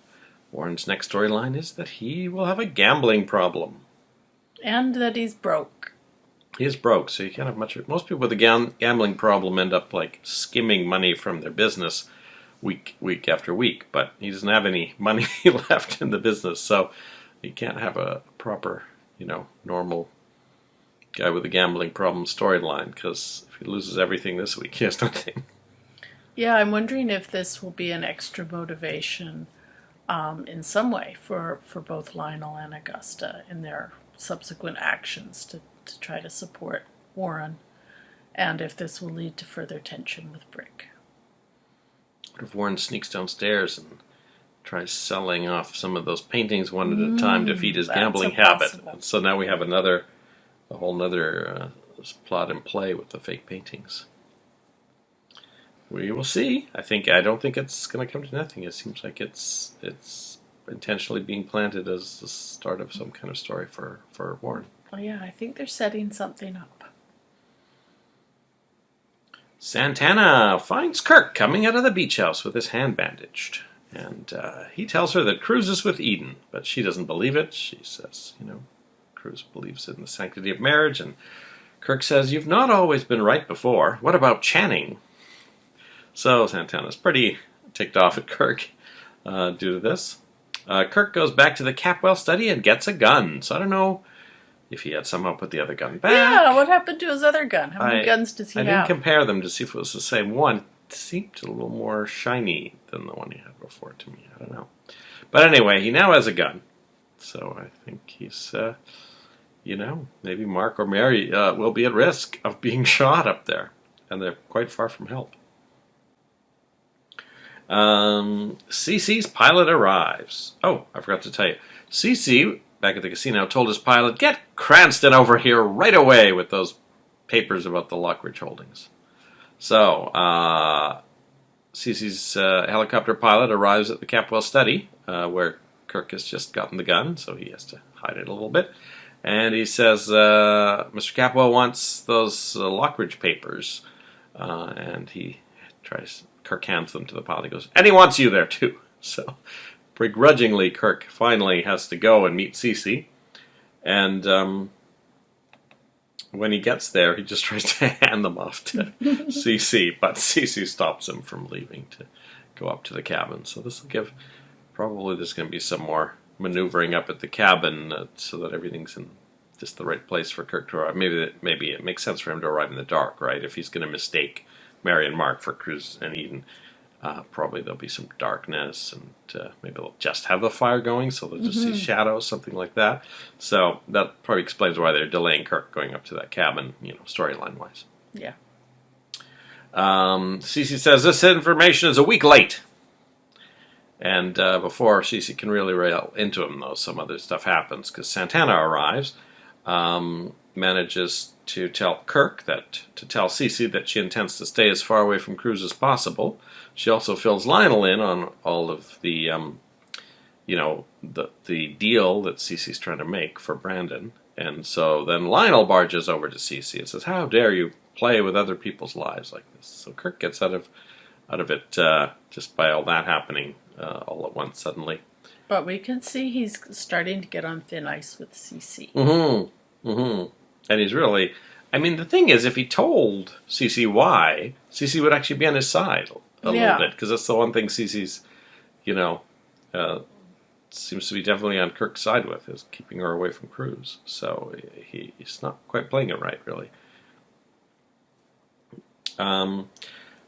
Warren's next storyline is that he will have a gambling problem. And that he's broke. He is broke, so you can't have much. Most people with a gambling problem end up like skimming money from their business week after week, but he doesn't have any money left in the business, so he can't have a proper, normal guy with a gambling problem storyline, because if he loses everything this week, he has nothing. Yeah, I'm wondering if this will be an extra motivation in some way for both Lionel and Augusta in their subsequent actions to try to support Warren, and if this will lead to further tension with Brick. What if Warren sneaks downstairs and tries selling off some of those paintings one at a time to feed his gambling habit? And so now we have a whole nother plot in play with the fake paintings. We will see. I don't think it's going to come to nothing. It seems like it's intentionally being planted as the start of some kind of story for Warren. Oh yeah, I think they're setting something up. Santana finds Kirk coming out of the beach house with his hand bandaged. And he tells her that Cruz is with Eden, but she doesn't believe it. She says, Cruz believes in the sanctity of marriage. And Kirk says, you've not always been right before. What about Channing? So Santana's pretty ticked off at Kirk due to this. Kirk goes back to the Capwell study and gets a gun. So I don't know if he had somehow put the other gun back. Yeah, what happened to his other gun? How many guns does he have? I didn't compare them to see if it was the same one. It seemed a little more shiny than the one he had before to me. I don't know. But anyway, he now has a gun. So I think he's, maybe Mark or Mary will be at risk of being shot up there. And they're quite far from help. CC's pilot arrives. Oh, I forgot to tell you. CC, back at the casino, told his pilot, get Cranston over here right away with those papers about the Lockridge holdings. So, CC's helicopter pilot arrives at the Capwell study, where Kirk has just gotten the gun, so he has to hide it a little bit. And he says, Mr. Capwell wants those Lockridge papers. And Kirk hands them to the pilot. He goes, and he wants you there too. So, begrudgingly, Kirk finally has to go and meet Cece. And when he gets there, he just tries to hand them off to Cece. But Cece stops him from leaving to go up to the cabin. So this will probably there's going to be some more maneuvering up at the cabin so that everything's in just the right place for Kirk to arrive. Maybe it makes sense for him to arrive in the dark, right? If he's going to mistake Mary and Mark for Cruz and Eden, probably there'll be some darkness, and maybe they'll just have the fire going, so they'll just see shadows, something like that. So that probably explains why they're delaying Kirk going up to that cabin, storyline-wise. Yeah. Cece says this information is a week late. And before Cece can really rail into him, though, some other stuff happens, because Santana arrives, manages to tell Cece that she intends to stay as far away from Cruz as possible. She also fills Lionel in on all of the, the deal that Cece's trying to make for Brandon. And so then Lionel barges over to Cece and says, how dare you play with other people's lives like this? So Kirk gets out of it just by all that happening all at once suddenly. But we can see he's starting to get on thin ice with Cece. And he's really... I mean, the thing is, if he told Cece why, Cece would actually be on his side a little bit. Because that's the one thing Cece's, seems to be definitely on Kirk's side with, is keeping her away from Cruz. So he's not quite playing it right, really.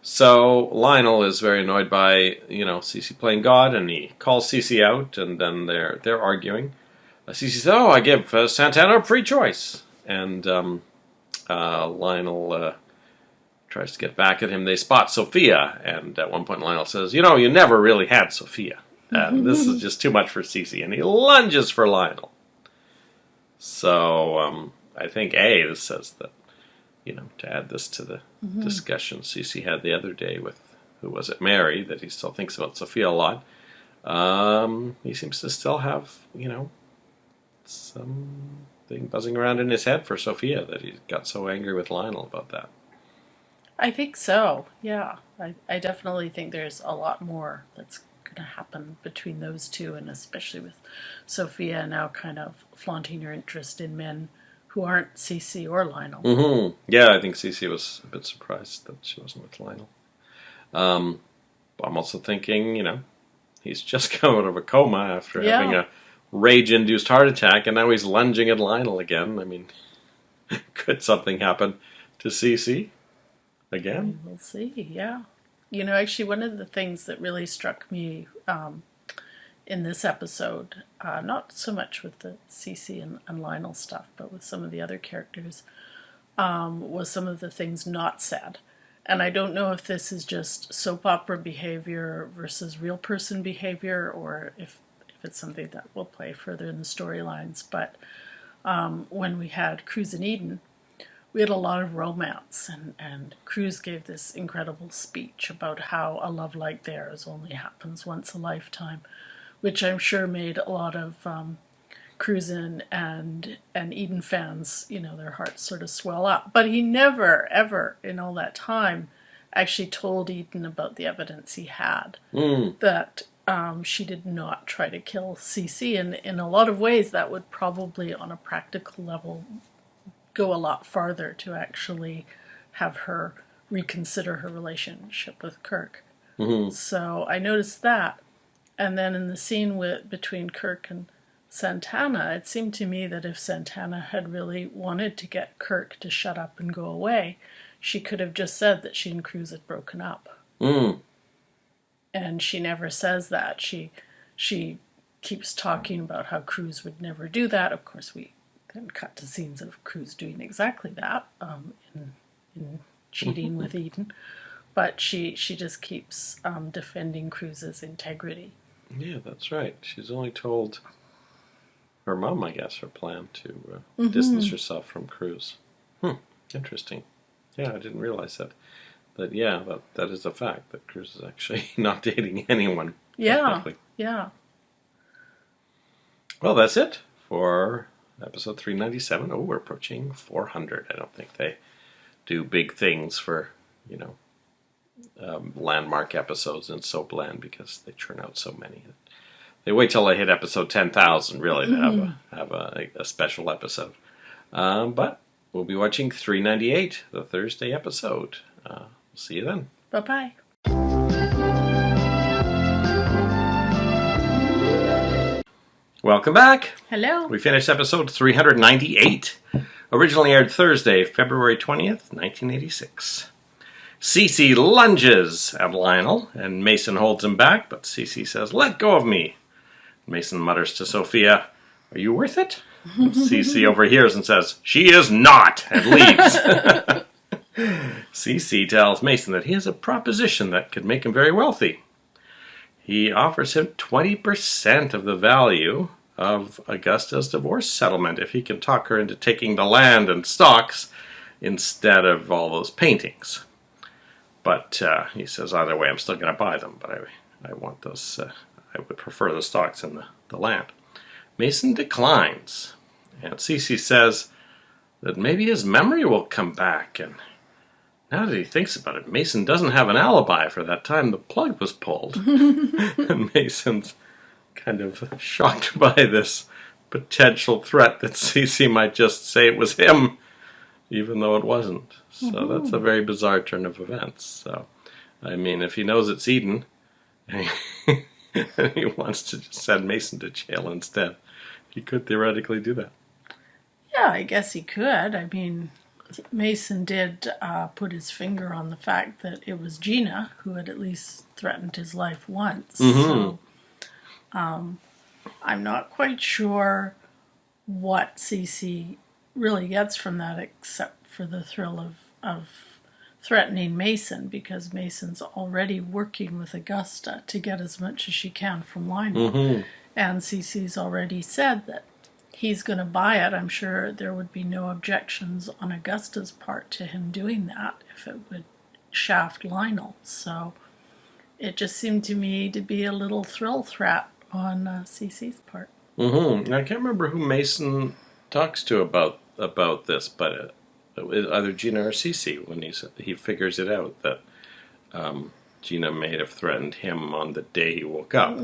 So Lionel is very annoyed by, Cece playing God, and he calls Cece out, and then they're arguing. Cece says, "Oh, I give Santana a free choice." And Lionel tries to get back at him. They spot Sophia, and at one point Lionel says, "You never really had Sophia. And this is just too much for Cece." And he lunges for Lionel. So I think this says that, to add this to the discussion Cece had the other day with, who was it, Mary, that he still thinks about Sophia a lot. He seems to still have, something buzzing around in his head for Sophia, that he got so angry with Lionel about that. I think so, yeah. I definitely think there's a lot more that's going to happen between those two, and especially with Sophia now kind of flaunting her interest in men who aren't Cece or Lionel. Mm-hmm. Yeah, I think Cece was a bit surprised that she wasn't with Lionel. I'm also thinking, he's just come out of a coma after having a rage-induced heart attack, and now he's lunging at Lionel again. I mean, could something happen to Cece again? We'll see, yeah. Actually, one of the things that really struck me in this episode, not so much with the Cece and Lionel stuff, but with some of the other characters, was some of the things not said. And I don't know if this is just soap opera behavior versus real person behavior, or if it's something that will play further in the storylines. But when we had Cruz and Eden, we had a lot of romance, and Cruz gave this incredible speech about how a love like theirs only happens once a lifetime, which I'm sure made a lot of Cruz and Eden fans, their hearts sort of swell up. But he never, ever, in all that time, actually told Eden about the evidence he had, that she did not try to kill Cece. And in a lot of ways, that would probably, on a practical level, go a lot farther to actually have her reconsider her relationship with Kirk. Mm-hmm. So I noticed that. And then in the scene between Kirk and Santana, it seemed to me that if Santana had really wanted to get Kirk to shut up and go away, she could have just said that she and Cruz had broken up. Mm. And she never says that. She keeps talking about how Cruz would never do that. Of course, we then cut to scenes of Cruz doing exactly that in cheating with Eden. But she just keeps defending Cruz's integrity. Yeah, that's right. She's only told her mom, I guess, her plan to distance herself from Cruz. Interesting. Yeah, I didn't realize that. But yeah, that is a fact, that Cruz is actually not dating anyone. Yeah, yeah. Well, that's it for episode 397. Oh, we're approaching 400. I don't think they do big things for, landmark episodes in Soapland, because they churn out so many. They wait till they hit episode 10,000, really, to have a special episode. But we'll be watching 398, the Thursday episode. See you then. Bye-bye. Welcome back. Hello. We finished episode 398. Originally aired Thursday, February 20th, 1986. Cece lunges at Lionel, and Mason holds him back, but Cece says, "Let go of me." Mason mutters to Sophia, "Are you worth it?" Cece overhears and says, "She is not," and leaves. Cece tells Mason that he has a proposition that could make him very wealthy. He offers him 20% of the value of Augusta's divorce settlement if he can talk her into taking the land and stocks instead of all those paintings. But he says, either way, I'm still going to buy them, but I want those, I would prefer the stocks and the land. Mason declines, and Cece says that maybe his memory will come back, and now that he thinks about it, Mason doesn't have an alibi for that time the plug was pulled. And Mason's kind of shocked by this potential threat that Cece might just say it was him even though it wasn't. So that's a very bizarre turn of events. So, I mean, if he knows it's Eden, and he wants to just send Mason to jail instead, he could theoretically do that. Yeah, I guess he could. I mean, Mason did put his finger on the fact that it was Gina who had at least threatened his life once. So I'm not quite sure what Cece really gets from that, except for the thrill of threatening Mason, because Mason's already working with Augusta to get as much as she can from Lionel. And Cece's already said that he's going to buy it. I'm sure there would be no objections on Augusta's part to him doing that if it would shaft Lionel. So it just seemed to me to be a little thrill threat on Cece's part. I can't remember who Mason talks to about this, but either Gina or Cece when he figures it out that Gina may have threatened him on the day he woke up.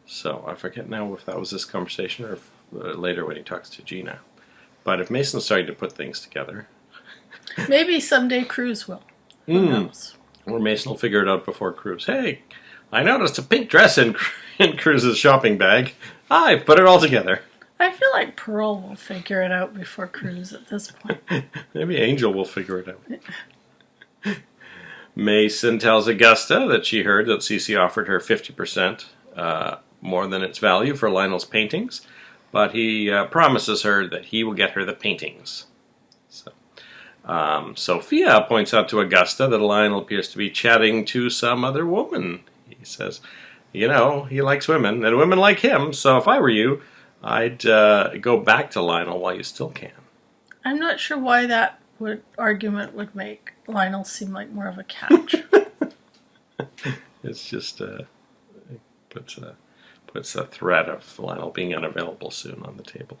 So I forget now if that was this conversation or if, later when he talks to Gina. But if Mason's starting to put things together, maybe someday Cruz will. Who knows? Or Mason will figure it out before Cruz. Hey, I noticed a pink dress in Cruz's shopping bag. I've put it all together. I feel like Pearl will figure it out before Cruz at this point. Maybe Angel will figure it out. Mason tells Augusta that she heard that Cece offered her 50% more than its value for Lionel's paintings, but he promises her that he will get her the paintings. So, Sophia points out to Augusta that Lionel appears to be chatting to some other woman. He says, you know, he likes women, and women like him, so if I were you, I'd go back to Lionel while you still can. I'm not sure why that argument would make Lionel seem like more of a catch. It's just puts a threat of Lionel being unavailable soon on the table.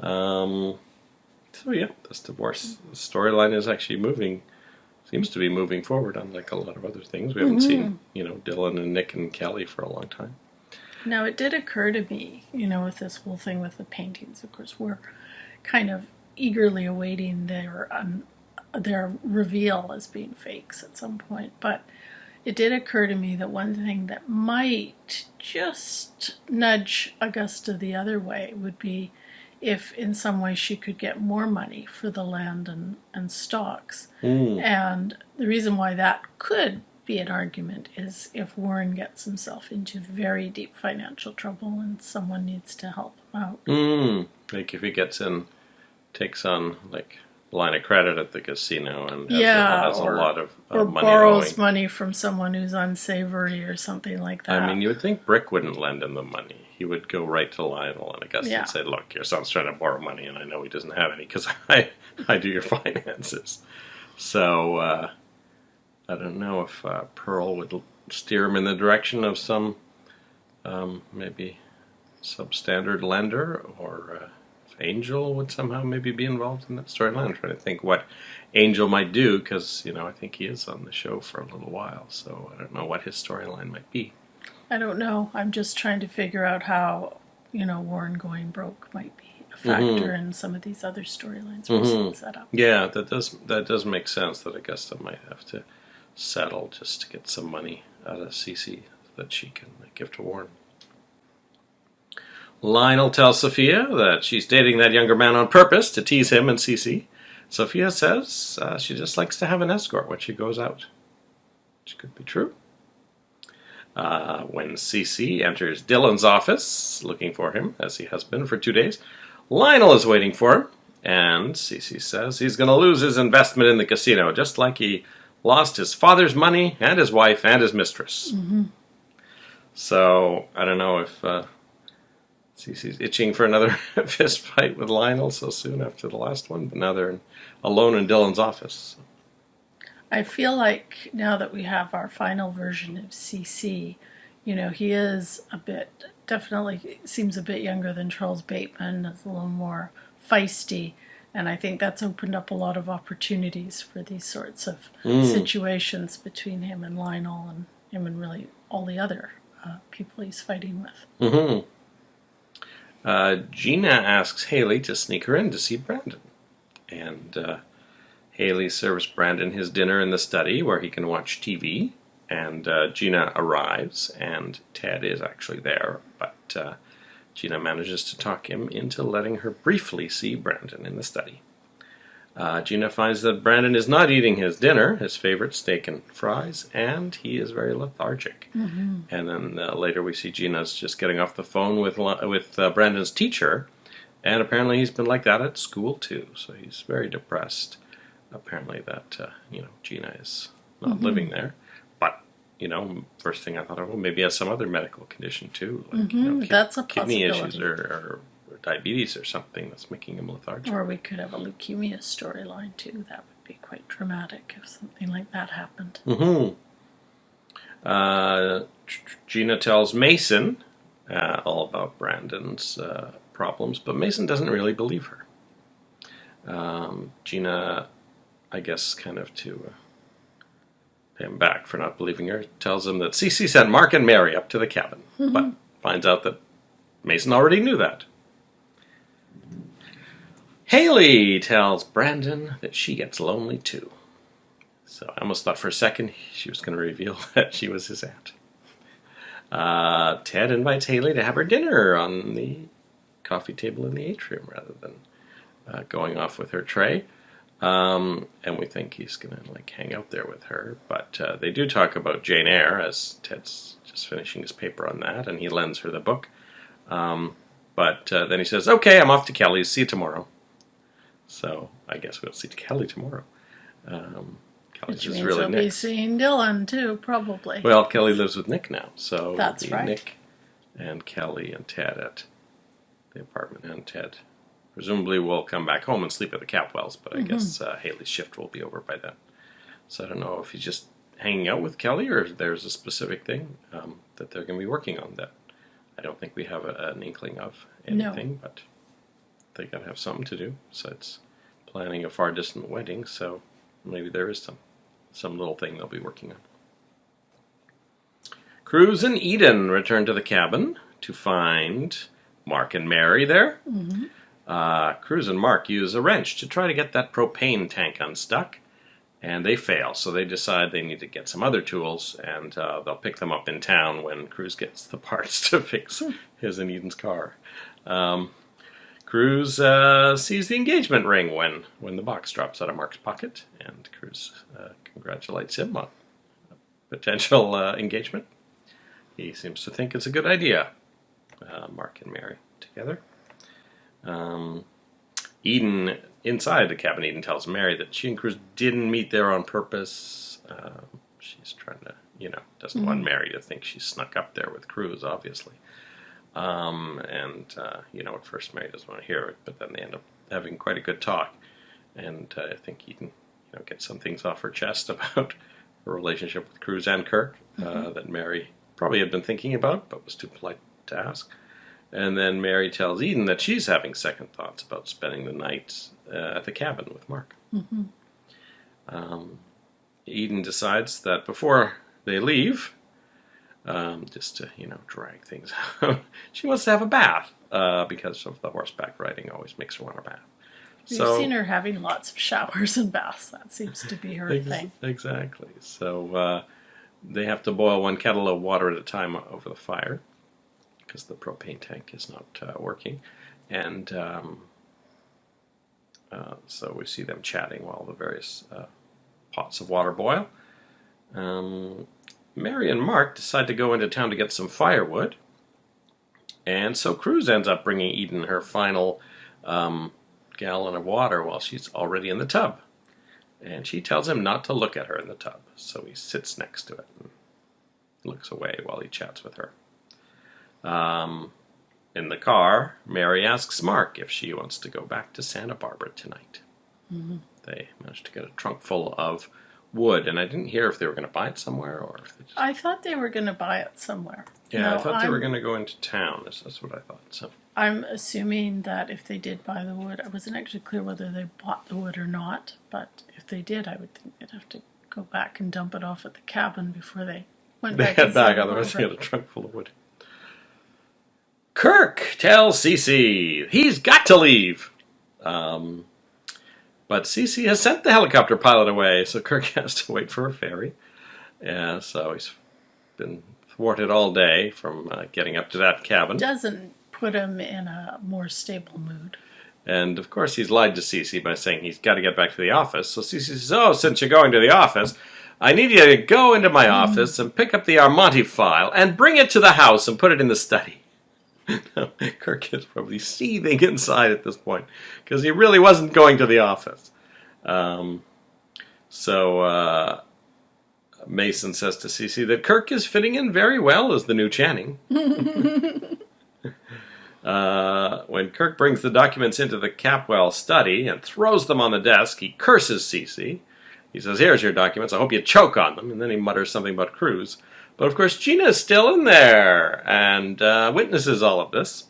So yeah, this divorce storyline is actually seems to be moving forward, unlike a lot of other things. We haven't seen, Dylan and Nick and Kelly for a long time. Now, it did occur to me, with this whole thing with the paintings, of course, we're kind of eagerly awaiting their reveal as being fakes at some point. But it did occur to me that one thing that might just nudge Augusta the other way would be if in some way she could get more money for the land and stocks. And the reason why that could be an argument is if Warren gets himself into very deep financial trouble and someone needs to help him out. Like if he takes on like line of credit at the casino and has a lot of or money borrows owing. money from someone who's unsavory or something like that. I mean, you would think Brick wouldn't lend him the money. He would go right to Lionel and Augusta and say, look, your son's trying to borrow money and I know he doesn't have any because I do your finances. So I don't know if Pearl would steer him in the direction of some maybe substandard lender, or if Angel would somehow maybe be involved in that storyline. I'm trying to think what Angel might do because, I think he is on the show for a little while. So I don't know what his storyline might be. I don't know. I'm just trying to figure out how, Warren going broke might be a factor in some of these other storylines we're seeing set up. Yeah, that does make sense that Augusta might have to settle just to get some money out of Cece that she can give to Warren. Lionel tells Sophia that she's dating that younger man on purpose to tease him and Cece. Sophia says she just likes to have an escort when she goes out, which could be true. When Cece enters Dylan's office looking for him, as he has been for 2 days, Lionel is waiting for him, and Cece says he's going to lose his investment in the casino, just like he lost his father's money and his wife and his mistress. So I don't know if Cece's itching for another fist fight with Lionel so soon after the last one, but now they're alone in Dylan's office. I feel like now that we have our final version of CC, he is definitely seems a bit younger than Charles Bateman, is a little more feisty, and I think that's opened up a lot of opportunities for these sorts of situations between him and Lionel and him and really all the other people he's fighting with. Gina asks Haley to sneak her in to see Brandon. And Haley serves Brandon his dinner in the study where he can watch TV. And Gina arrives, and Ted is actually there, but Gina manages to talk him into letting her briefly see Brandon in the study. Gina finds that Brandon is not eating his dinner, his favorite steak and fries, and he is very lethargic. And then later we see Gina's just getting off the phone with Brandon's teacher, and apparently he's been like that at school too, so he's very depressed. Apparently that, Gina is not living there. But, first thing I thought of, well, maybe he has some other medical condition too, like That's a kidney issues possibility. or diabetes or something that's making him lethargic. Or we could have a leukemia storyline too. That would be quite dramatic if something like that happened. Gina tells Mason all about Brandon's problems, but Mason doesn't really believe her. Gina, I guess, kind of to pay him back for not believing her, tells him that Cece sent Mark and Mary up to the cabin, but finds out that Mason already knew that. Haley tells Brandon that she gets lonely too. So I almost thought for a second she was going to reveal that she was his aunt. Ted invites Haley to have her dinner on the coffee table in the atrium rather than going off with her tray. And we think he's going to hang out there with her. But they do talk about Jane Eyre as Ted's just finishing his paper on that, and he lends her the book. But then he says, "Okay, I'm off to Kelly's. See you tomorrow." So I guess we'll see Kelly tomorrow. Kelly's Which is means really we'll be Nick. seeing Dylan too, probably. Well, Kelly lives with Nick now, so That's it'll be right. Nick and Kelly and Ted at the apartment, and Ted presumably will come back home and sleep at the Capwells, but I guess Haley's shift will be over by then. So I don't know if he's just hanging out with Kelly or if there's a specific thing that they're going to be working on that I don't think we have an inkling of anything, but they got to have something to do. So it's planning a far distant wedding, so maybe there is some little thing they'll be working on. Cruz and Eden return to the cabin to find Mark and Mary there. Cruz and Mark use a wrench to try to get that propane tank unstuck, and they fail, so they decide they need to get some other tools, and they'll pick them up in town when Cruz gets the parts to fix his and Eden's car. Cruz sees the engagement ring when the box drops out of Mark's pocket, and Cruz congratulates him on a potential engagement. He seems to think it's a good idea, Mark and Mary together. Eden, inside the cabin, Eden tells Mary that she and Cruz didn't meet there on purpose. She's trying to, doesn't want Mary to think she snuck up there with Cruz, obviously. At first Mary doesn't want to hear it, but then they end up having quite a good talk. And I think Eden, gets some things off her chest about her relationship with Cruz and Kirk that Mary probably had been thinking about, but was too polite to ask. And then Mary tells Eden that she's having second thoughts about spending the night at the cabin with Mark. Eden decides that before they leave, just to, drag things out, she wants to have a bath because of the horseback riding always makes her want a bath. We've seen her having lots of showers and baths. That seems to be her thing. Exactly. So they have to boil one kettle of water at a time over the fire because the propane tank is not working. And so we see them chatting while the various pots of water boil. Mary and Mark decide to go into town to get some firewood. And so Cruz ends up bringing Eden her final gallon of water while she's already in the tub. And she tells him not to look at her in the tub. So he sits next to it and looks away while he chats with her. In the car, Mary asks Mark if she wants to go back to Santa Barbara tonight. They managed to get a trunk full of wood, and I didn't hear if they were going to buy it somewhere or if they just... I thought they were going to buy it somewhere. Yeah, I thought they were going to go into town. That's what I thought. So I'm assuming that if they did buy the wood, I wasn't actually clear whether they bought the wood or not, but if they did, I would think they'd have to go back and dump it off at the cabin before they went back. They head back, otherwise they had a trunk full of wood. Kirk tells Cece he's got to leave. But Cece has sent the helicopter pilot away, so Kirk has to wait for a ferry. Yeah, so he's been thwarted all day from getting up to that cabin. Doesn't put him in a more stable mood. And, of course, he's lied to Cece by saying he's got to get back to the office. So Cece says, oh, since you're going to the office, I need you to go into my office and pick up the Armonti file and bring it to the house and put it in the study. Kirk is probably seething inside at this point because he really wasn't going to the office. So Mason says to Cece that Kirk is fitting in very well as the new Channing. When Kirk brings the documents into the Capwell study and throws them on the desk, he curses Cece. He says, here's your documents, I hope you choke on them. And then he mutters something about Cruz. But of course, Gina is still in there and witnesses all of this.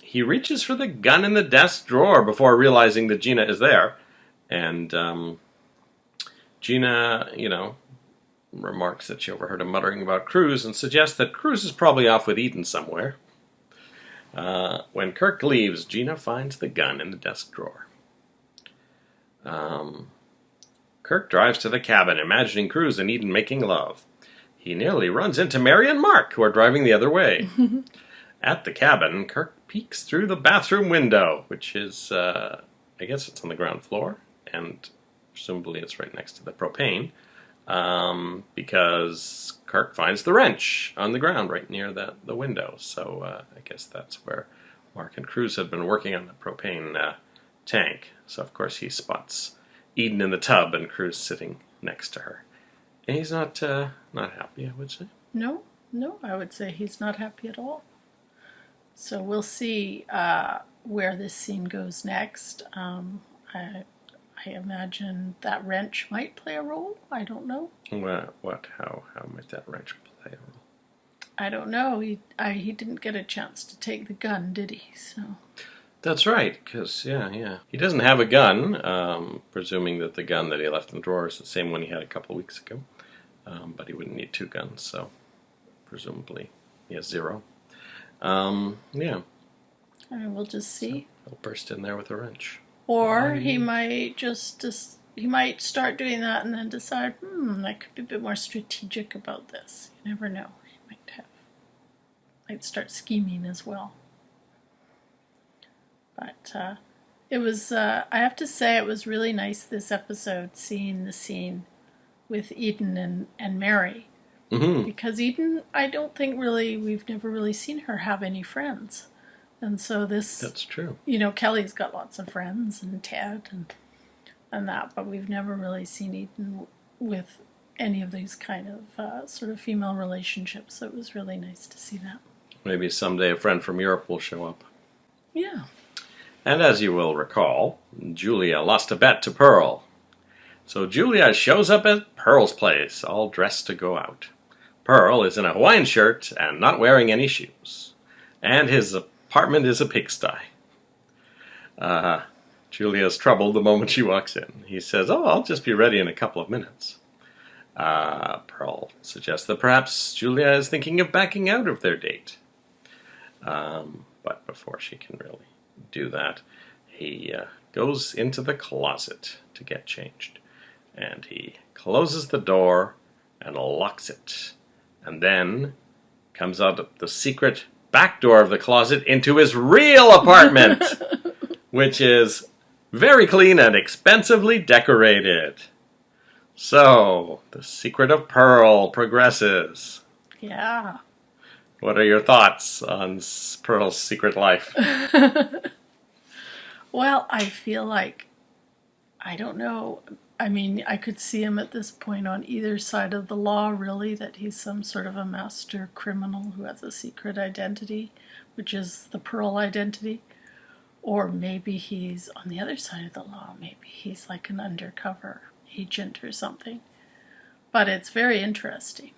He reaches for the gun in the desk drawer before realizing that Gina is there. And Gina, remarks that she overheard him muttering about Cruz and suggests that Cruz is probably off with Eden somewhere. When Kirk leaves, Gina finds the gun in the desk drawer. Kirk drives to the cabin, imagining Cruz and Eden making love. He nearly runs into Mary and Mark, who are driving the other way. At the cabin, Kirk peeks through the bathroom window, which is, I guess it's on the ground floor, and presumably it's right next to the propane, because Kirk finds the wrench on the ground right near the window. So I guess that's where Mark and Cruz had been working on the propane tank. So, of course, he spots Eden in the tub and Cruz sitting next to her. And he's not happy, I would say. No, I would say he's not happy at all. So we'll see where this scene goes next. I imagine that wrench might play a role. I don't know. What? How might that wrench play a role? I don't know. He didn't get a chance to take the gun, did he? So. That's right, because, yeah. He doesn't have a gun, presuming that the gun that he left in the drawer is the same one he had a couple of weeks ago. But he wouldn't need two guns, so presumably he has 0. Yeah. I mean, we'll just see. So he'll burst in there with a wrench. Or he might he might start doing that and then decide, I could be a bit more strategic about this. You never know. He might start scheming as well. But it was, I have to say, it was really nice this episode, seeing the scene with Eden and Mary. Mm-hmm. Because Eden, I don't think we've never really seen her have any friends. And so That's true. Kelly's got lots of friends, and Ted and that, but we've never really seen Eden with any of these kind of sort of female relationships. So it was really nice to see that. Maybe someday a friend from Europe will show up. Yeah. And as you will recall, Julia lost a bet to Pearl. So Julia shows up at Pearl's place, all dressed to go out. Pearl is in a Hawaiian shirt and not wearing any shoes. And his apartment is a pigsty. Julia's troubled the moment she walks in. He says, I'll just be ready in a couple of minutes. Pearl suggests that perhaps Julia is thinking of backing out of their date. But before she can really do that, he goes into the closet to get changed. And he closes the door and locks it. And then comes out the secret back door of the closet into his real apartment, which is very clean and expensively decorated. So, the secret of Pearl progresses. Yeah. What are your thoughts on Pearl's secret life? Well, I feel like, I don't know. I mean, I could see him at this point on either side of the law, really, that he's some sort of a master criminal who has a secret identity, which is the Pearl identity. Or maybe he's on the other side of the law. Maybe he's like an undercover agent or something. But it's very interesting.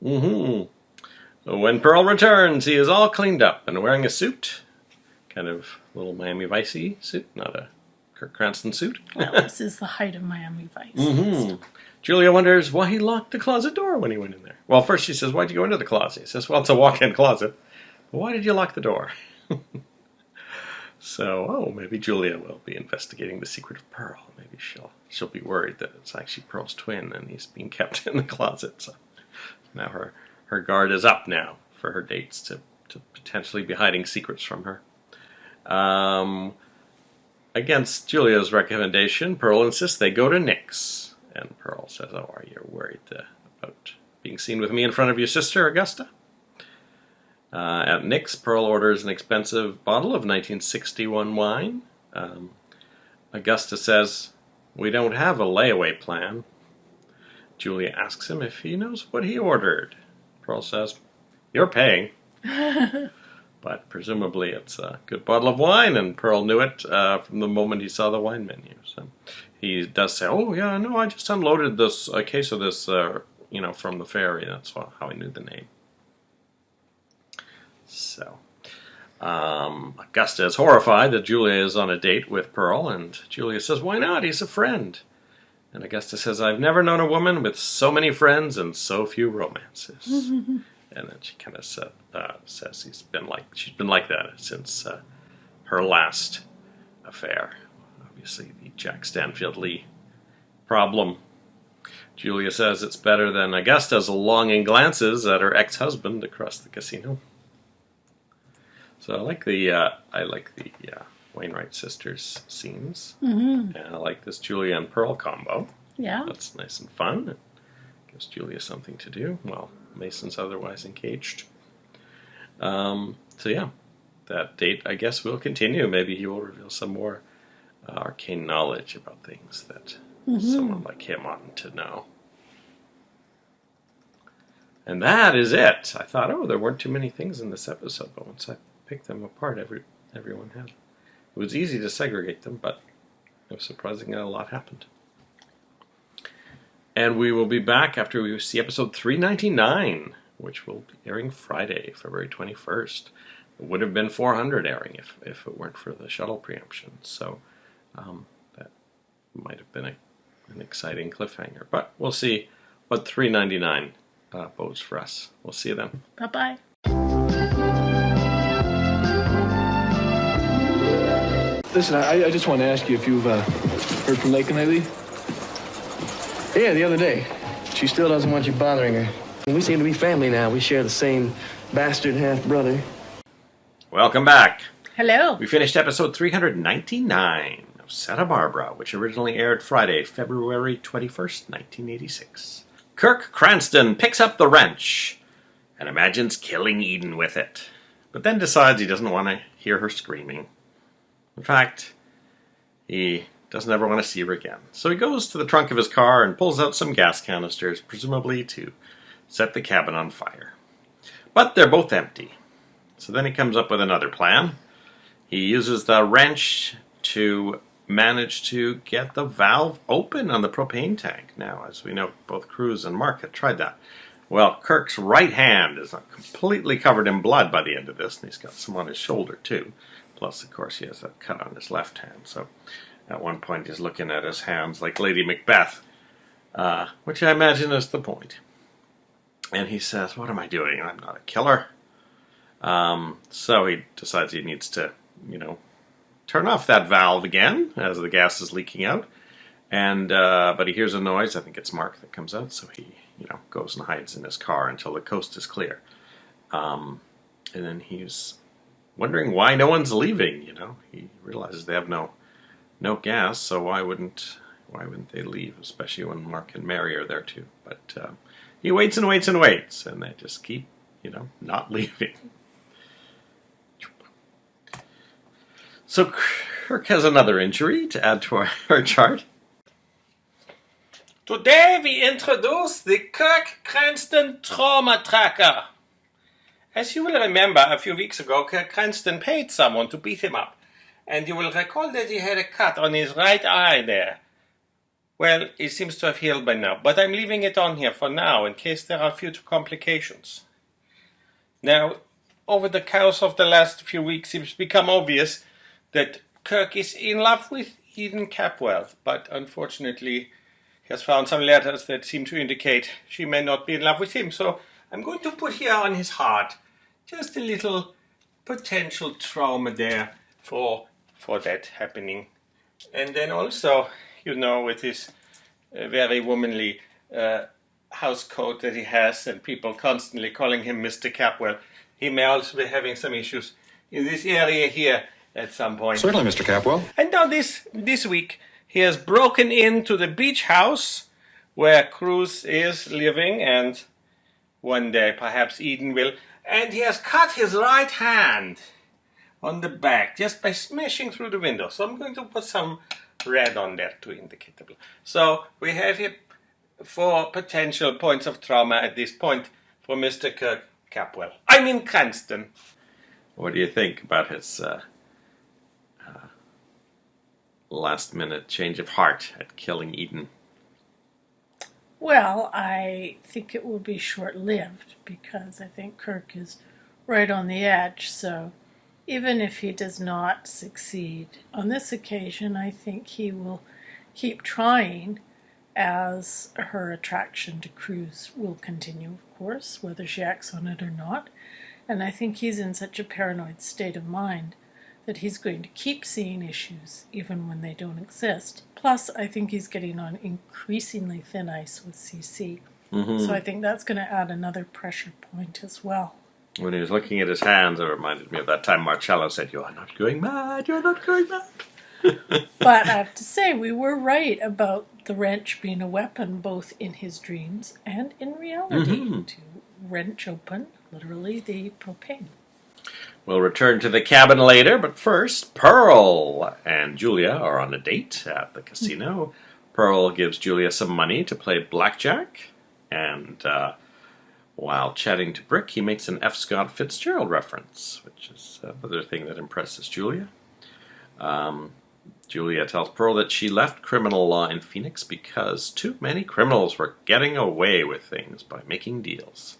Mm-hmm. When Pearl returns, he is all cleaned up and wearing a suit. Kind of little Miami Vice-y suit, not a Kirk Cranston suit. Well, this is the height of Miami Vice. Mm-hmm. Julia wonders why he locked the closet door when he went in there. Well, first she says, why'd you go into the closet? He says, well, it's a walk-in closet. But why did you lock the door? So, maybe Julia will be investigating the secret of Pearl. Maybe she'll be worried that it's actually Pearl's twin and he's being kept in the closet. So now her guard is up now for her dates to potentially be hiding secrets from her. Against Julia's recommendation, Pearl insists they go to Nick's. And Pearl says, "Oh, are you worried about being seen with me in front of your sister, Augusta?" At Nick's, Pearl orders an expensive bottle of 1961 wine. Augusta says, "We don't have a layaway plan." Julia asks him if he knows what he ordered. Pearl says, "You're paying." But presumably it's a good bottle of wine, and Pearl knew it from the moment he saw the wine menu. So he does say, "Oh, yeah, no, I just unloaded a case of this, from the ferry. That's how I knew the name." So, Augusta is horrified that Julia is on a date with Pearl, and Julia says, "Why not? He's a friend." And Augusta says, "I've never known a woman with so many friends and so few romances." And then she kind of says she's been like that since her last affair. Obviously, the Jack Stanfield Lee problem. Julia says it's better than Augusta's longing glances at her ex-husband across the casino. So I like the Wainwright sisters scenes, and I like this Julia and Pearl combo. Yeah, that's nice and fun. It gives Julia something to do while Mason's otherwise engaged. So yeah, that date I guess will continue. Maybe he will reveal some more arcane knowledge about things that someone like him oughtn't to know. And that is it. I thought, there weren't too many things in this episode, but once I picked them apart, everyone had. It was easy to segregate them, but it was surprising that a lot happened. And we will be back after we see episode 399, which will be airing Friday, February 21st. It would have been 400 airing if it weren't for the shuttle preemption. So that might have been an exciting cliffhanger. But we'll see what 399 bodes for us. We'll see you then. Bye-bye. Listen, I just want to ask you if you've heard from Lakin lately? Yeah, the other day. She still doesn't want you bothering her. We seem to be family now. We share the same bastard half-brother. Welcome back. Hello. We finished episode 399 of Santa Barbara, which originally aired Friday, February 21st, 1986. Kirk Cranston picks up the wrench and imagines killing Eden with it, but then decides he doesn't want to hear her screaming. In fact, he doesn't ever want to see her again. So he goes to the trunk of his car and pulls out some gas canisters, presumably to set the cabin on fire. But they're both empty. So then he comes up with another plan. He uses the wrench to manage to get the valve open on the propane tank. Now, as we know, both Cruz and Mark had tried that. Well, Kirk's right hand is completely covered in blood by the end of this, and he's got some on his shoulder too. Plus, of course, he has a cut on his left hand. So at one point he's looking at his hands like Lady Macbeth, which I imagine is the point. And he says, "What am I doing? I'm not a killer." So he decides he needs to, turn off that valve again as the gas is leaking out. And but he hears a noise. I think it's Mark that comes out. So he, goes and hides in his car until the coast is clear. And then he's wondering why no one's leaving. He realizes they have no gas. So why wouldn't they leave? Especially when Mark and Mary are there too. But he waits and waits and waits, and they just keep, not leaving. So Kirk has another injury to add to our chart. Today we introduce the Kirk Cranston Trauma Tracker. As you will remember, a few weeks ago, Kirk Cranston paid someone to beat him up. And you will recall that he had a cut on his right eye there. Well, it seems to have healed by now, but I'm leaving it on here for now in case there are future complications. Now, over the course of the last few weeks, it's become obvious that Kirk is in love with Eden Capwell, but unfortunately he has found some letters that seem to indicate she may not be in love with him. So I'm going to put here on his heart just a little potential trauma there for for that happening. And then also, with his very womanly house coat that he has, and people constantly calling him Mr. Capwell, he may also be having some issues in this area here at some point. Certainly, Mr. Capwell. And now this week, he has broken into the beach house where Cruz is living, and one day perhaps Eden will, and he has cut his right hand on the back just by smashing through the window. So I'm going to put some red on there to indicate the blood. So we have here 4 potential points of trauma at this point for Mr. Kirk Capwell. I mean Cranston. What do you think about his last-minute change of heart at killing Eden? Well, I think it will be short-lived because I think Kirk is right on the edge. So even if he does not succeed on this occasion, I think he will keep trying, as her attraction to Cruz will continue, of course, whether she acts on it or not. And I think he's in such a paranoid state of mind that he's going to keep seeing issues even when they don't exist. Plus, I think he's getting on increasingly thin ice with CC. Mm-hmm. So I think that's going to add another pressure point as well. When he was looking at his hands, it reminded me of that time Marcello said, "You are not going mad, you are not going mad." But I have to say, we were right about the wrench being a weapon both in his dreams and in reality, to wrench open, literally, the propane. We'll return to the cabin later, but first, Pearl and Julia are on a date at the casino. Pearl gives Julia some money to play blackjack, and while chatting to Brick, he makes an F. Scott Fitzgerald reference, which is another thing that impresses Julia. Julia tells Pearl that she left criminal law in Phoenix because too many criminals were getting away with things by making deals.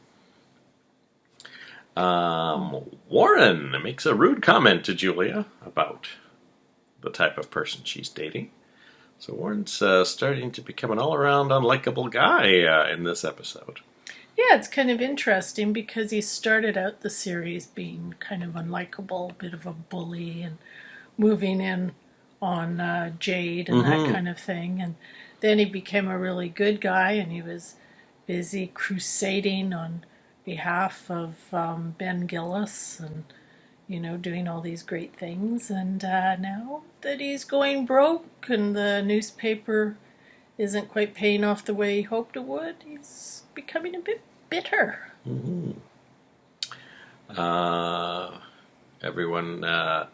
Warren makes a rude comment to Julia about the type of person she's dating. So Warren's starting to become an all-around unlikable guy in this episode. Yeah, it's kind of interesting because he started out the series being kind of unlikable, a bit of a bully, and moving in on Jade and that kind of thing. And then he became a really good guy, and he was busy crusading on behalf of Ben Gillis and, doing all these great things. And now that he's going broke and the newspaper isn't quite paying off the way he hoped it would, he's becoming a bit bitter. Everyone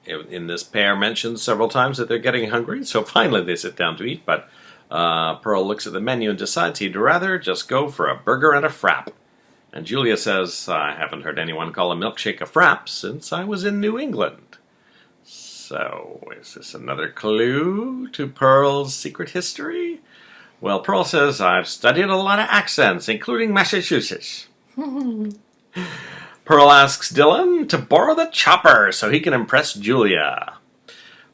in this pair mentions several times that they're getting hungry, so finally they sit down to eat, but Pearl looks at the menu and decides he'd rather just go for a burger and a frap. And Julia says, "I haven't heard anyone call a milkshake a frap since I was in New England." So, is this another clue to Pearl's secret history? Well, Pearl says, "I've studied a lot of accents, including Massachusetts." Pearl asks Dylan to borrow the chopper so he can impress Julia.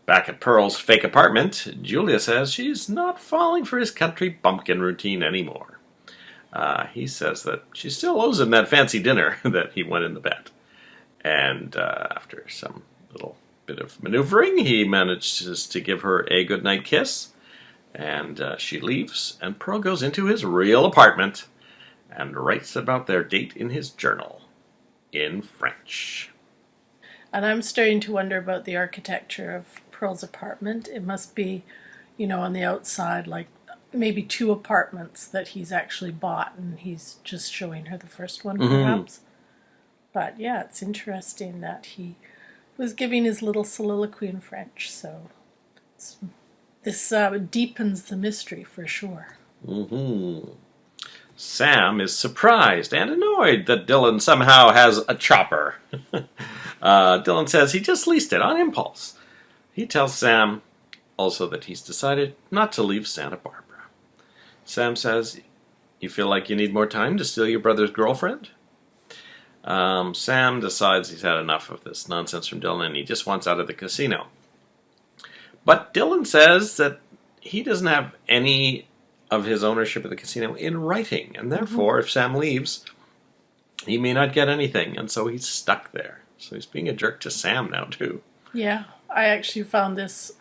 Back at Pearl's fake apartment, Julia says she's not falling for his country bumpkin routine anymore. He says that she still owes him that fancy dinner that he won in the bet. And after some little bit of maneuvering, he manages to give her a goodnight kiss. And she leaves, and Pearl goes into his real apartment and writes about their date in his journal in French. And I'm starting to wonder about the architecture of Pearl's apartment. It must be, on the outside, like maybe 2 apartments that he's actually bought, and he's just showing her the first one, perhaps. But yeah, it's interesting that he was giving his little soliloquy in French, so this deepens the mystery for sure. Sam is surprised and annoyed that Dylan somehow has a chopper. Dylan says he just leased it on impulse. He tells Sam also that he's decided not to leave Santa Barbara. Sam says, "You feel like you need more time to steal your brother's girlfriend?" Sam decides he's had enough of this nonsense from Dylan and he just wants out of the casino. But Dylan says that he doesn't have any of his ownership of the casino in writing, and therefore, if Sam leaves, he may not get anything, and so he's stuck there. So he's being a jerk to Sam now, too. Yeah, I actually found this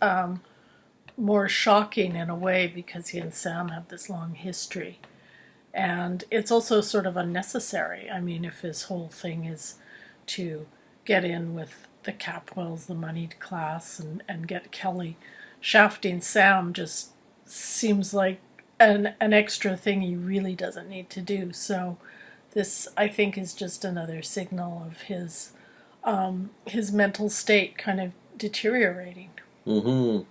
more shocking in a way because he and Sam have this long history. And it's also sort of unnecessary. I mean, if his whole thing is to get in with the Capwells, the moneyed class, and get Kelly, shafting Sam just seems like an extra thing he really doesn't need to do. So this, I think, is just another signal of his mental state kind of deteriorating. Mm-hmm.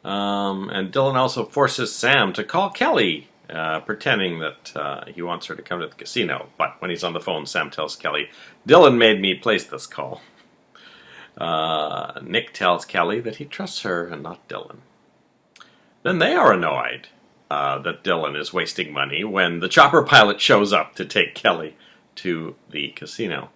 And Dylan also forces Sam to call Kelly, pretending that he wants her to come to the casino. But when he's on the phone, Sam tells Kelly, "Dylan made me place this call." Nick tells Kelly that he trusts her and not Dylan. Then they are annoyed that Dylan is wasting money when the chopper pilot shows up to take Kelly to the casino.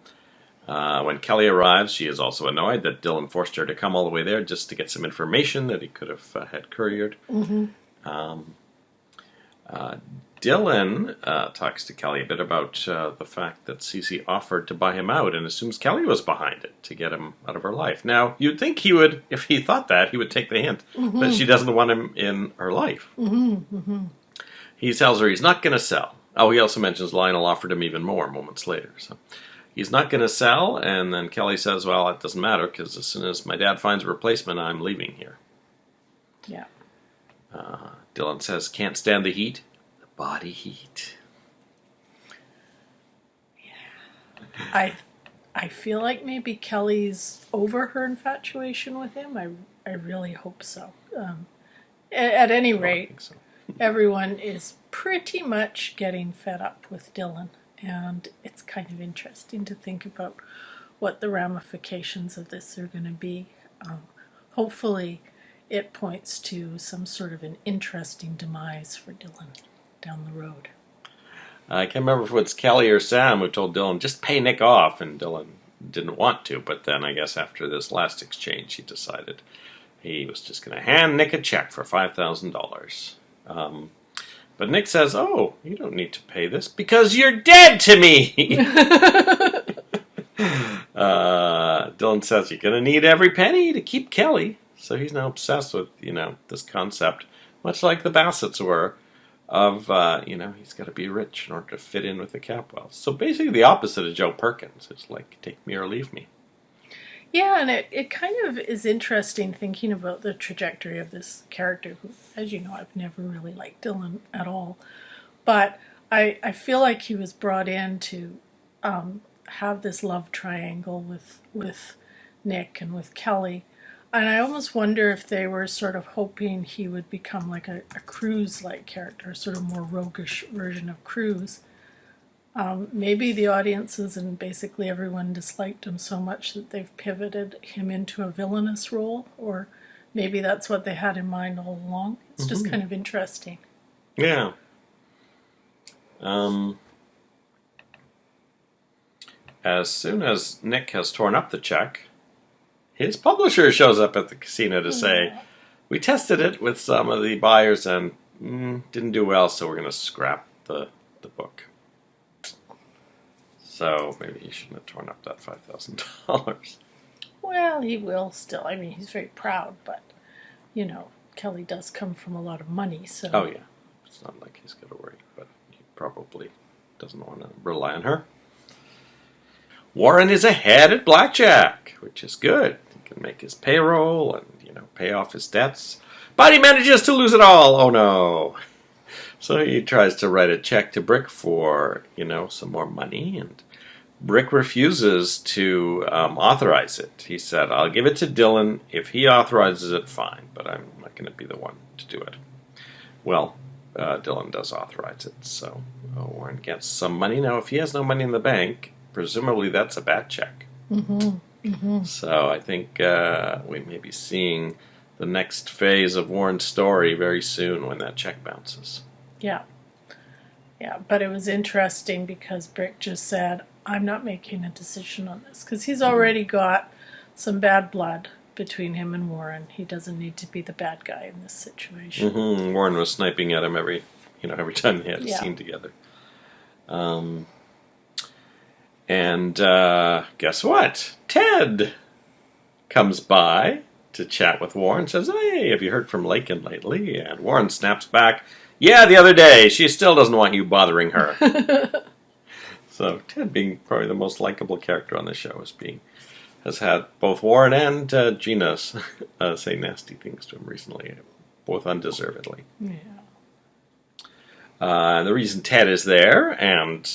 When Kelly arrives, she is also annoyed that Dylan forced her to come all the way there just to get some information that he could have had couriered. Mm-hmm. Dylan talks to Kelly a bit about the fact that Cece offered to buy him out and assumes Kelly was behind it to get him out of her life. Now, you'd think he would, if he thought that, he would take the hint that she doesn't want him in her life. Mm-hmm. Mm-hmm. He tells her he's not going to sell. Oh, he also mentions Lionel offered him even more moments later. So he's not going to sell, and then Kelly says, well, it doesn't matter, because as soon as my dad finds a replacement, I'm leaving here. Yeah. Dylan says, can't stand the heat. The body heat. Yeah. I feel like maybe Kelly's over her infatuation with him. I really hope so. At any rate, I think so. Everyone is pretty much getting fed up with Dylan. And it's kind of interesting to think about what the ramifications of this are going to be. Hopefully, it points to some sort of an interesting demise for Dylan down the road. I can't remember if it's Kelly or Sam who told Dylan, just pay Nick off, and Dylan didn't want to. But then I guess after this last exchange, he decided he was just going to hand Nick a check for $5,000. But Nick says, oh, you don't need to pay this because you're dead to me. Dylan says you're going to need every penny to keep Kelly. So he's now obsessed with, this concept, much like the Bassetts were, of, he's got to be rich in order to fit in with the Capwells. So basically the opposite of Joe Perkins. It's like, take me or leave me. Yeah, and it kind of is interesting thinking about the trajectory of this character who, as you know, I've never really liked Dylan at all. But I feel like he was brought in to have this love triangle with Nick and with Kelly. And I almost wonder if they were sort of hoping he would become like a Cruz-like character, sort of more roguish version of Cruz. Maybe the audiences and basically everyone disliked him so much that they've pivoted him into a villainous role, or maybe that's what they had in mind all along. It's just kind of interesting. Yeah. As soon as Nick has torn up the check, his publisher shows up at the casino to say, we tested it with some of the buyers and didn't do well, so we're going to scrap the book. So maybe he shouldn't have torn up that $5,000. Well, he will still. I mean, he's very proud, but, Kelly does come from a lot of money, so... Oh, yeah. It's not like he's got to worry, but he probably doesn't want to rely on her. Warren is ahead at blackjack, which is good. He can make his payroll and, pay off his debts. But he manages to lose it all. Oh, no. So he tries to write a check to Brick for, some more money, and Brick refuses to authorize it. He said, I'll give it to Dylan. If he authorizes it, fine, but I'm not going to be the one to do it. Well, Dylan does authorize it, so Warren gets some money. Now, if he has no money in the bank, presumably that's a bad check. Mm-hmm. Mm-hmm. So I think we may be seeing the next phase of Warren's story very soon when that check bounces. Yeah. Yeah, but it was interesting because Brick just said, I'm not making a decision on this, because he's already got some bad blood between him and Warren. He doesn't need to be the bad guy in this situation. Mm-hmm. Warren was sniping at him every time they had a scene together. And guess what? Ted comes by to chat with Warren, says, "Hey, have you heard from Lakin lately?" And Warren snaps back, "Yeah, the other day. She still doesn't want you bothering her." So Ted, being probably the most likable character on the show, has had both Warren and Gina say nasty things to him recently, both undeservedly. Yeah. The reason Ted is there, and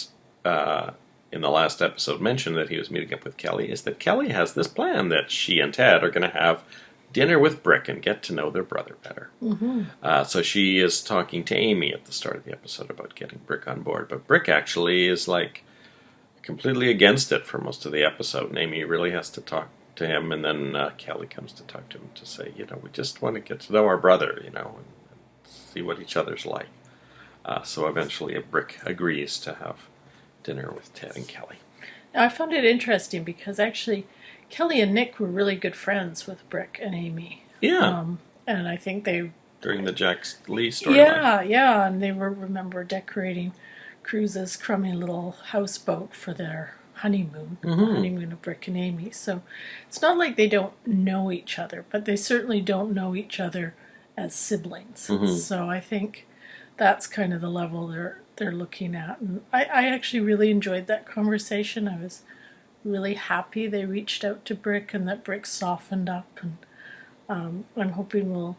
in the last episode mentioned that he was meeting up with Kelly, is that Kelly has this plan that she and Ted are going to have dinner with Brick and get to know their brother better. Mm-hmm. So she is talking to Amy at the start of the episode about getting Brick on board, but Brick actually is like completely against it for most of the episode, and Amy really has to talk to him, and then Kelly comes to talk to him to say, we just want to get to know our brother, and see what each other's like. So eventually Brick agrees to have dinner with Ted and Kelly. I found it interesting because actually Kelly and Nick were really good friends with Brick and Amy. Yeah. And I think they... During the Jack Lee storyline. Yeah, and they remember decorating Cruz's crummy little houseboat for their honeymoon, the honeymoon of Brick and Amy. So it's not like they don't know each other, but they certainly don't know each other as siblings. So I think that's kind of the level they're looking at. And I actually really enjoyed that conversation. I was really happy they reached out to Brick and that Brick softened up. And I'm hoping we'll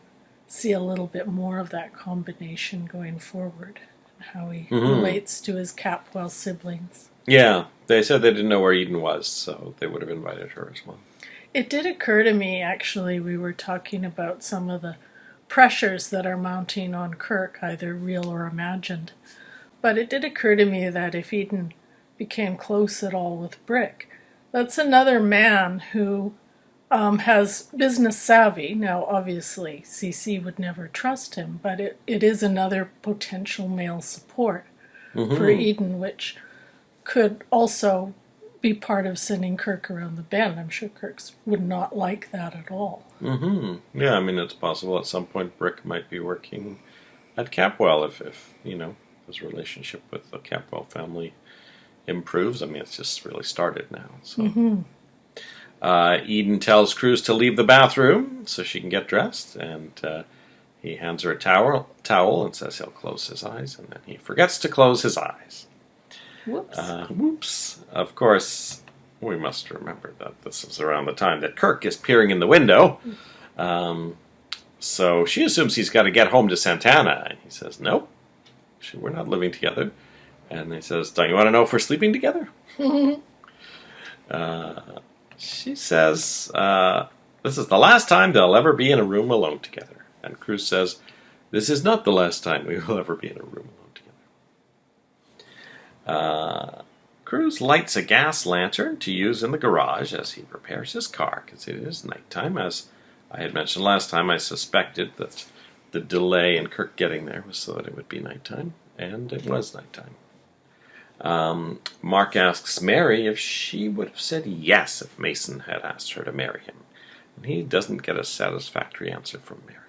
see a little bit more of that combination going forward and how he relates to his Capwell siblings. Yeah, they said they didn't know where Eden was, so they would have invited her as well. It did occur to me, actually, we were talking about some of the pressures that are mounting on Kirk, either real or imagined. But it did occur to me that if Eden became close at all with Brick, that's another man who has business savvy. Now, obviously, CC would never trust him, but it is another potential male support for Eden, which could also be part of sending Kirk around the bend. I'm sure Kirk would not like that at all. Yeah, I mean, it's possible at some point Brick might be working at Capwell if his relationship with the Capwell family improves. I mean, it's just really started now. So Eden tells Cruz to leave the bathroom so she can get dressed, and he hands her a towel and says he'll close his eyes, and then he forgets to close his eyes. Whoops. Of course, we must remember that this is around the time that Kirk is peering in the window. So she assumes he's got to get home to Santana. And he says, nope, we're not living together. And he says, don't you want to know if we're sleeping together? She says, this is the last time they'll ever be in a room alone together. And Cruz says, this is not the last time we will ever be in a room alone together. Cruz lights a gas lantern to use in the garage as he repairs his car, because it is nighttime. As I had mentioned last time, I suspected that the delay in Kirk getting there was so that it would be nighttime, and it was nighttime. Mark asks Mary if she would have said yes if Mason had asked her to marry him, and he doesn't get a satisfactory answer from Mary.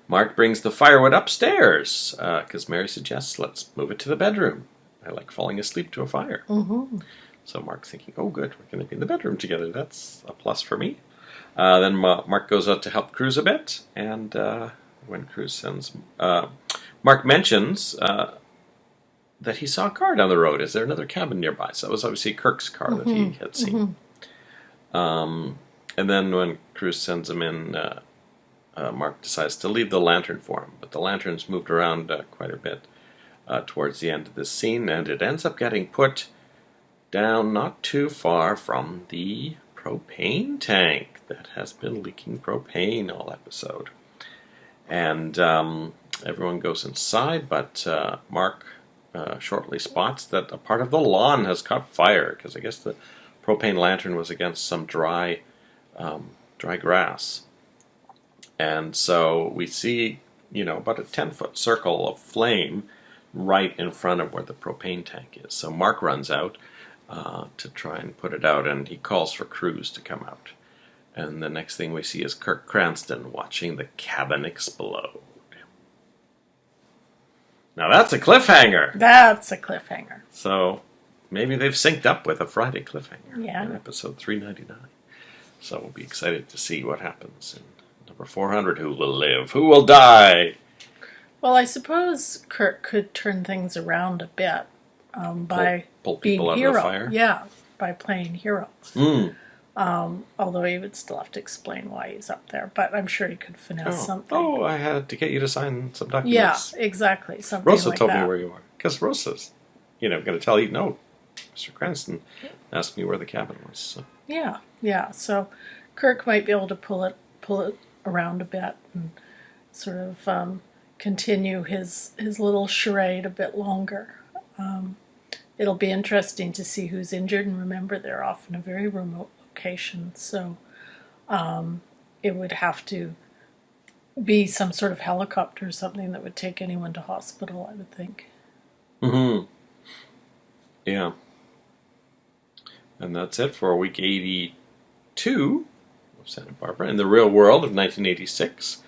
Mark brings the firewood upstairs, because Mary suggests, let's move it to the bedroom. I like falling asleep to a fire. So Mark's thinking, oh good, we're going to be in the bedroom together. That's a plus for me. Then Mark goes out to help Cruz a bit, and when Cruz sends... Mark mentions that he saw a car down the road. Is there another cabin nearby? So that was obviously Kirk's car that he had seen. And then when Cruz sends him in... Mark decides to leave the lantern for him, but the lantern's moved around quite a bit towards the end of this scene, and it ends up getting put down not too far from the propane tank that has been leaking propane all episode. And everyone goes inside, but Mark shortly spots that a part of the lawn has caught fire, because I guess the propane lantern was against some dry grass. And so we see, about a 10-foot circle of flame right in front of where the propane tank is. So Mark runs out to try and put it out, and he calls for Cruz to come out. And the next thing we see is Kirk Cranston watching the cabin explode. Now that's a cliffhanger! That's a cliffhanger. So maybe they've synced up with a Friday cliffhanger in Yeah. episode 399. So we'll be excited to see what happens in number 400. Who will live? Who will die? Well, I suppose Kirk could turn things around a bit by pull being people out hero. of the fire? Yeah, by playing hero. Mm. Although he would still have to explain why he's up there. But I'm sure he could finesse something. Oh, I had to get you to sign some documents. Yeah, exactly. Something Rosa like told that. me where you are. Because Rosa's, going to tell you, no, Mr. Cranston asked me where the cabin was. So. Yeah. So Kirk might be able to pull it around a bit and sort of continue his little charade a bit longer. It'll be interesting to see who's injured, and remember they're off in a very remote location, so it would have to be some sort of helicopter or something that would take anyone to hospital, I would think. Mm-hmm. Yeah. And that's it for week 82 of Santa Barbara. In the real world of 1986,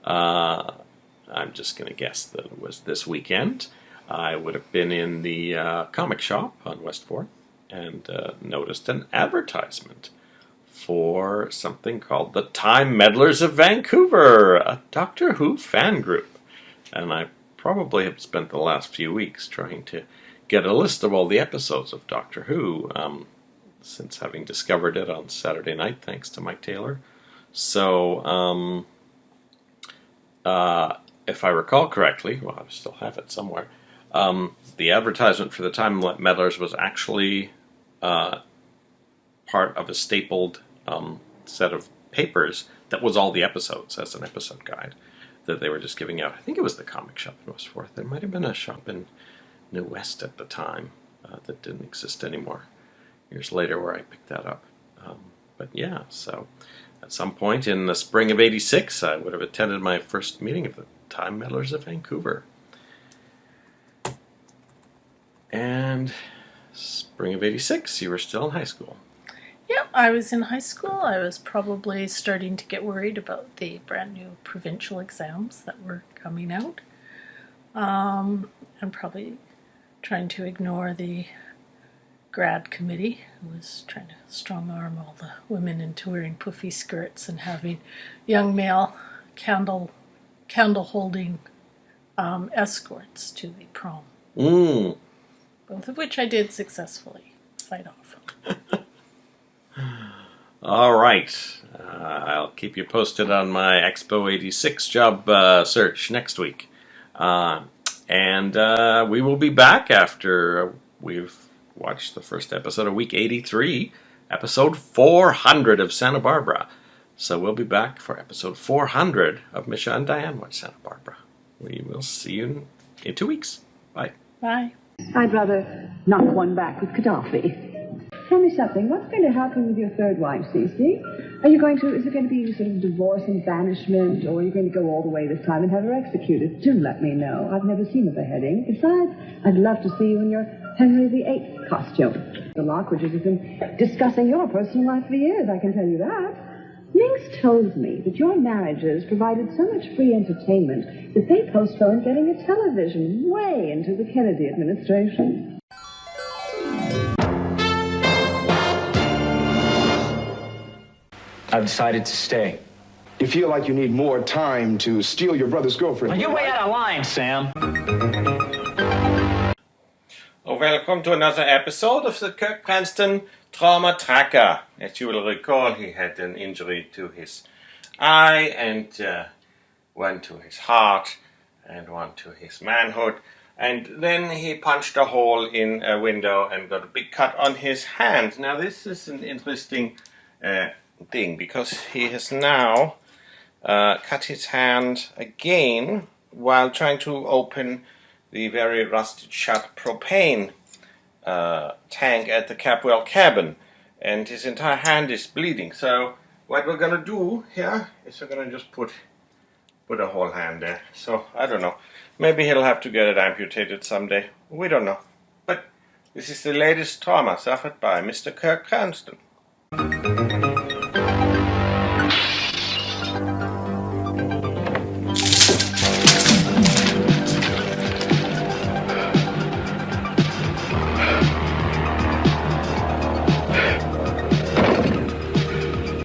I'm just going to guess that it was this weekend. I would have been in the comic shop on West 4th and noticed an advertisement for something called the Time Meddlers of Vancouver, a Doctor Who fan group. And I probably have spent the last few weeks trying to get a list of all the episodes of Doctor Who, since having discovered it on Saturday night, thanks to Mike Taylor. So, if I recall correctly, well, I still have it somewhere, the advertisement for the Time Meddlers was actually part of a stapled set of papers that was all the episodes as an episode guide that they were just giving out. I think it was the comic shop in West 4th. There might have been a shop in New West at the time that didn't exist anymore. Years later where I picked that up. But yeah, so at some point in the spring of 86, I would have attended my first meeting of the Time Meddlers of Vancouver. And spring of 86, you were still in high school. Yeah, I was in high school. I was probably starting to get worried about the brand new provincial exams that were coming out. I'm probably trying to ignore the grad committee who was trying to strong-arm all the women into wearing puffy skirts and having young male candle-holding escorts to the prom. Both of which I did successfully fight off. All right. I'll keep you posted on my Expo 86 job search next week. And we will be back after we've watched the first episode of week 83, episode 400 of Santa Barbara. So we'll be back for episode 400 of Misha and Dianne Watch Santa Barbara. We will see you in 2 weeks. Bye. Bye. I'd rather knock one back with Gaddafi. Tell me something. What's going to happen with your third wife, Cece? Is it going to be sort of divorce and banishment, or are you going to go all the way this time and have her executed? Do let me know. I've never seen a beheading. Besides, I'd love to see you in your Henry VIII costume. The Lockridges have been discussing your personal life for years, I can tell you that. Minx told me that your marriages provided so much free entertainment that they postponed getting a television way into the Kennedy administration. I've decided to stay. You feel like you need more time to steal your brother's girlfriend. Well, you're way out of line, Sam. Oh, welcome to another episode of the Kirk Cranston Trauma Tracker. As you will recall, he had an injury to his eye and one to his heart and one to his manhood. And then he punched a hole in a window and got a big cut on his hand. Now this is an interesting thing because he has now cut his hand again while trying to open the very rusted shut propane tank at the Capwell cabin, and his entire hand is bleeding. So what we're gonna do here is we're gonna just put a whole hand there. So I don't know, maybe he'll have to get it amputated someday. We don't know. But this is the latest trauma suffered by Mr. Kirk Cranston.